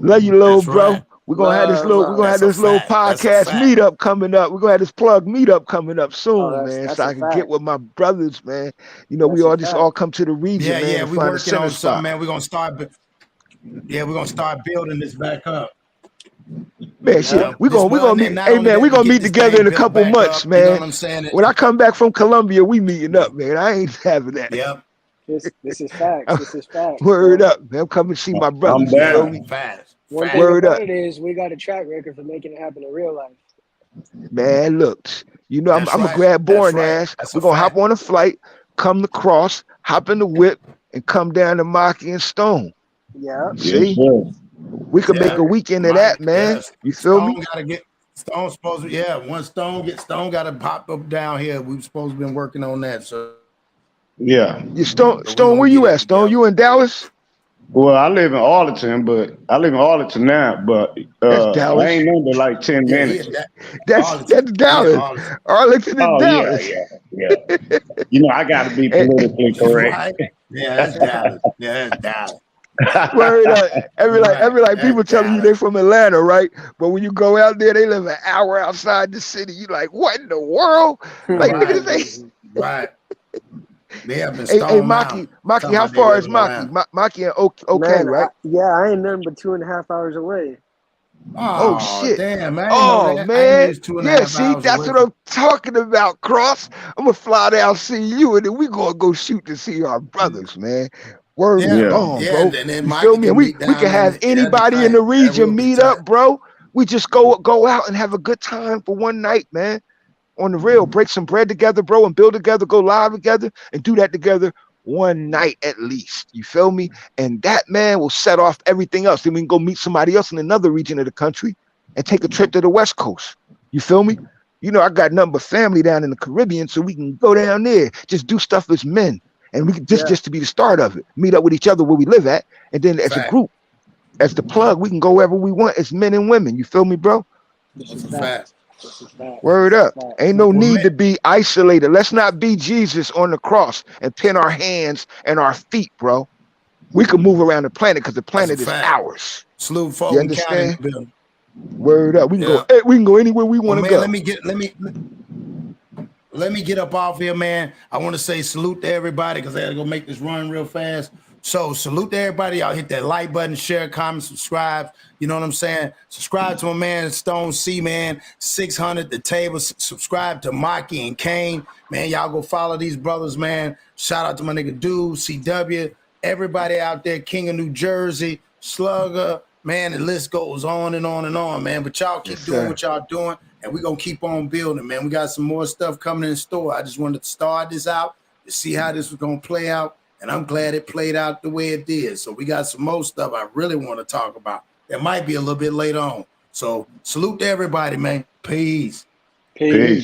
Love you, little bro. We're gonna have this little podcast meetup coming up. We're gonna have this plug meetup coming up soon, man. So I can get with my brothers, man. You know, we all just all come to the region, man. Yeah, we're working on something, man. We're gonna start building this back up. Man, shit, we're gonna meet. Hey, man, we're gonna meet together in a couple months, man. You know what I'm saying? When I come back from Columbia, we meeting up, man. I ain't having that. Yep. This is facts. This is facts. Word up, man. I'm coming to see my brothers. I'm down. Fast. One thing about it is we got a track record for making it happen in real life. Man, look, you know, I'm a grab born ass. We're gonna hop on a flight, come to Cross, hop in the whip, and come down to Maki and Stone. Yeah. See? We could make a weekend of that, man. You feel me? Stone's supposed to, once Stone gotta pop up down here. We've supposed to been working on that. So You Stone, where you at, Stone? You in Dallas? Well, I live in Arlington, now, but I ain't under like 10 minutes. That's Dallas. Arlington is Dallas. Yeah. You know, I got to be politically correct. Yeah, that's Dallas. Yeah, that's Dallas. Word up. Every people telling you they from Atlanta, right? But when you go out there, they live an hour outside the city. You like, what in the world? Like, niggas, right. They have been hey, Maki, how far is Maki? Maki and okay, man, right? I ain't nothing but 2.5 hours away. Oh shit! Damn, man! Man! Yeah, see, that's what I'm talking about, Cross. I'm gonna fly down, see you, and then we gonna go shoot to see our brothers, man. Word on, bro. You feel me? We can have anybody in the region meet up, bro. We just go out and have a good time for one night, man. On the real, break some bread together, bro, and build together, go live together, and do that together one night at least. You feel me? And that, man, will set off everything else. Then we can go meet somebody else in another region of the country and take a trip to the West Coast. You feel me? You know, I got nothing but family down in the Caribbean, so we can go down there, just do stuff as men. And we can just to be the start of it. Meet up with each other where we live at. And then as a group, as the plug, we can go wherever we want as men and women. You feel me, bro? That's a fact. Word up. Ain't no need to be isolated. Let's not be Jesus on the cross and pin our hands and our feet, bro. We can move around the planet because the planet is ours. Salute You Fulton understand? County. Word up. We can go. We can go anywhere we want to go. Let me get up off here, man. I want to say salute to everybody because I got to go make this run real fast. So salute to everybody. Y'all hit that like button, share, comment, subscribe. You know what I'm saying? Subscribe to my man Stone C, man. 600 the table. Subscribe to Maki and Kane. Man, y'all go follow these brothers, man. Shout out to my nigga Dude, CW. Everybody out there, King of New Jersey, Slugger. Man, the list goes on and on and on, man. But y'all keep doing what y'all doing, and we're going to keep on building, man. We got some more stuff coming in store. I just wanted to start this out to see how this was going to play out. And I'm glad it played out the way it did. So we got some more stuff I really want to talk about. That might be a little bit later on. So salute to everybody, man. Peace. Peace.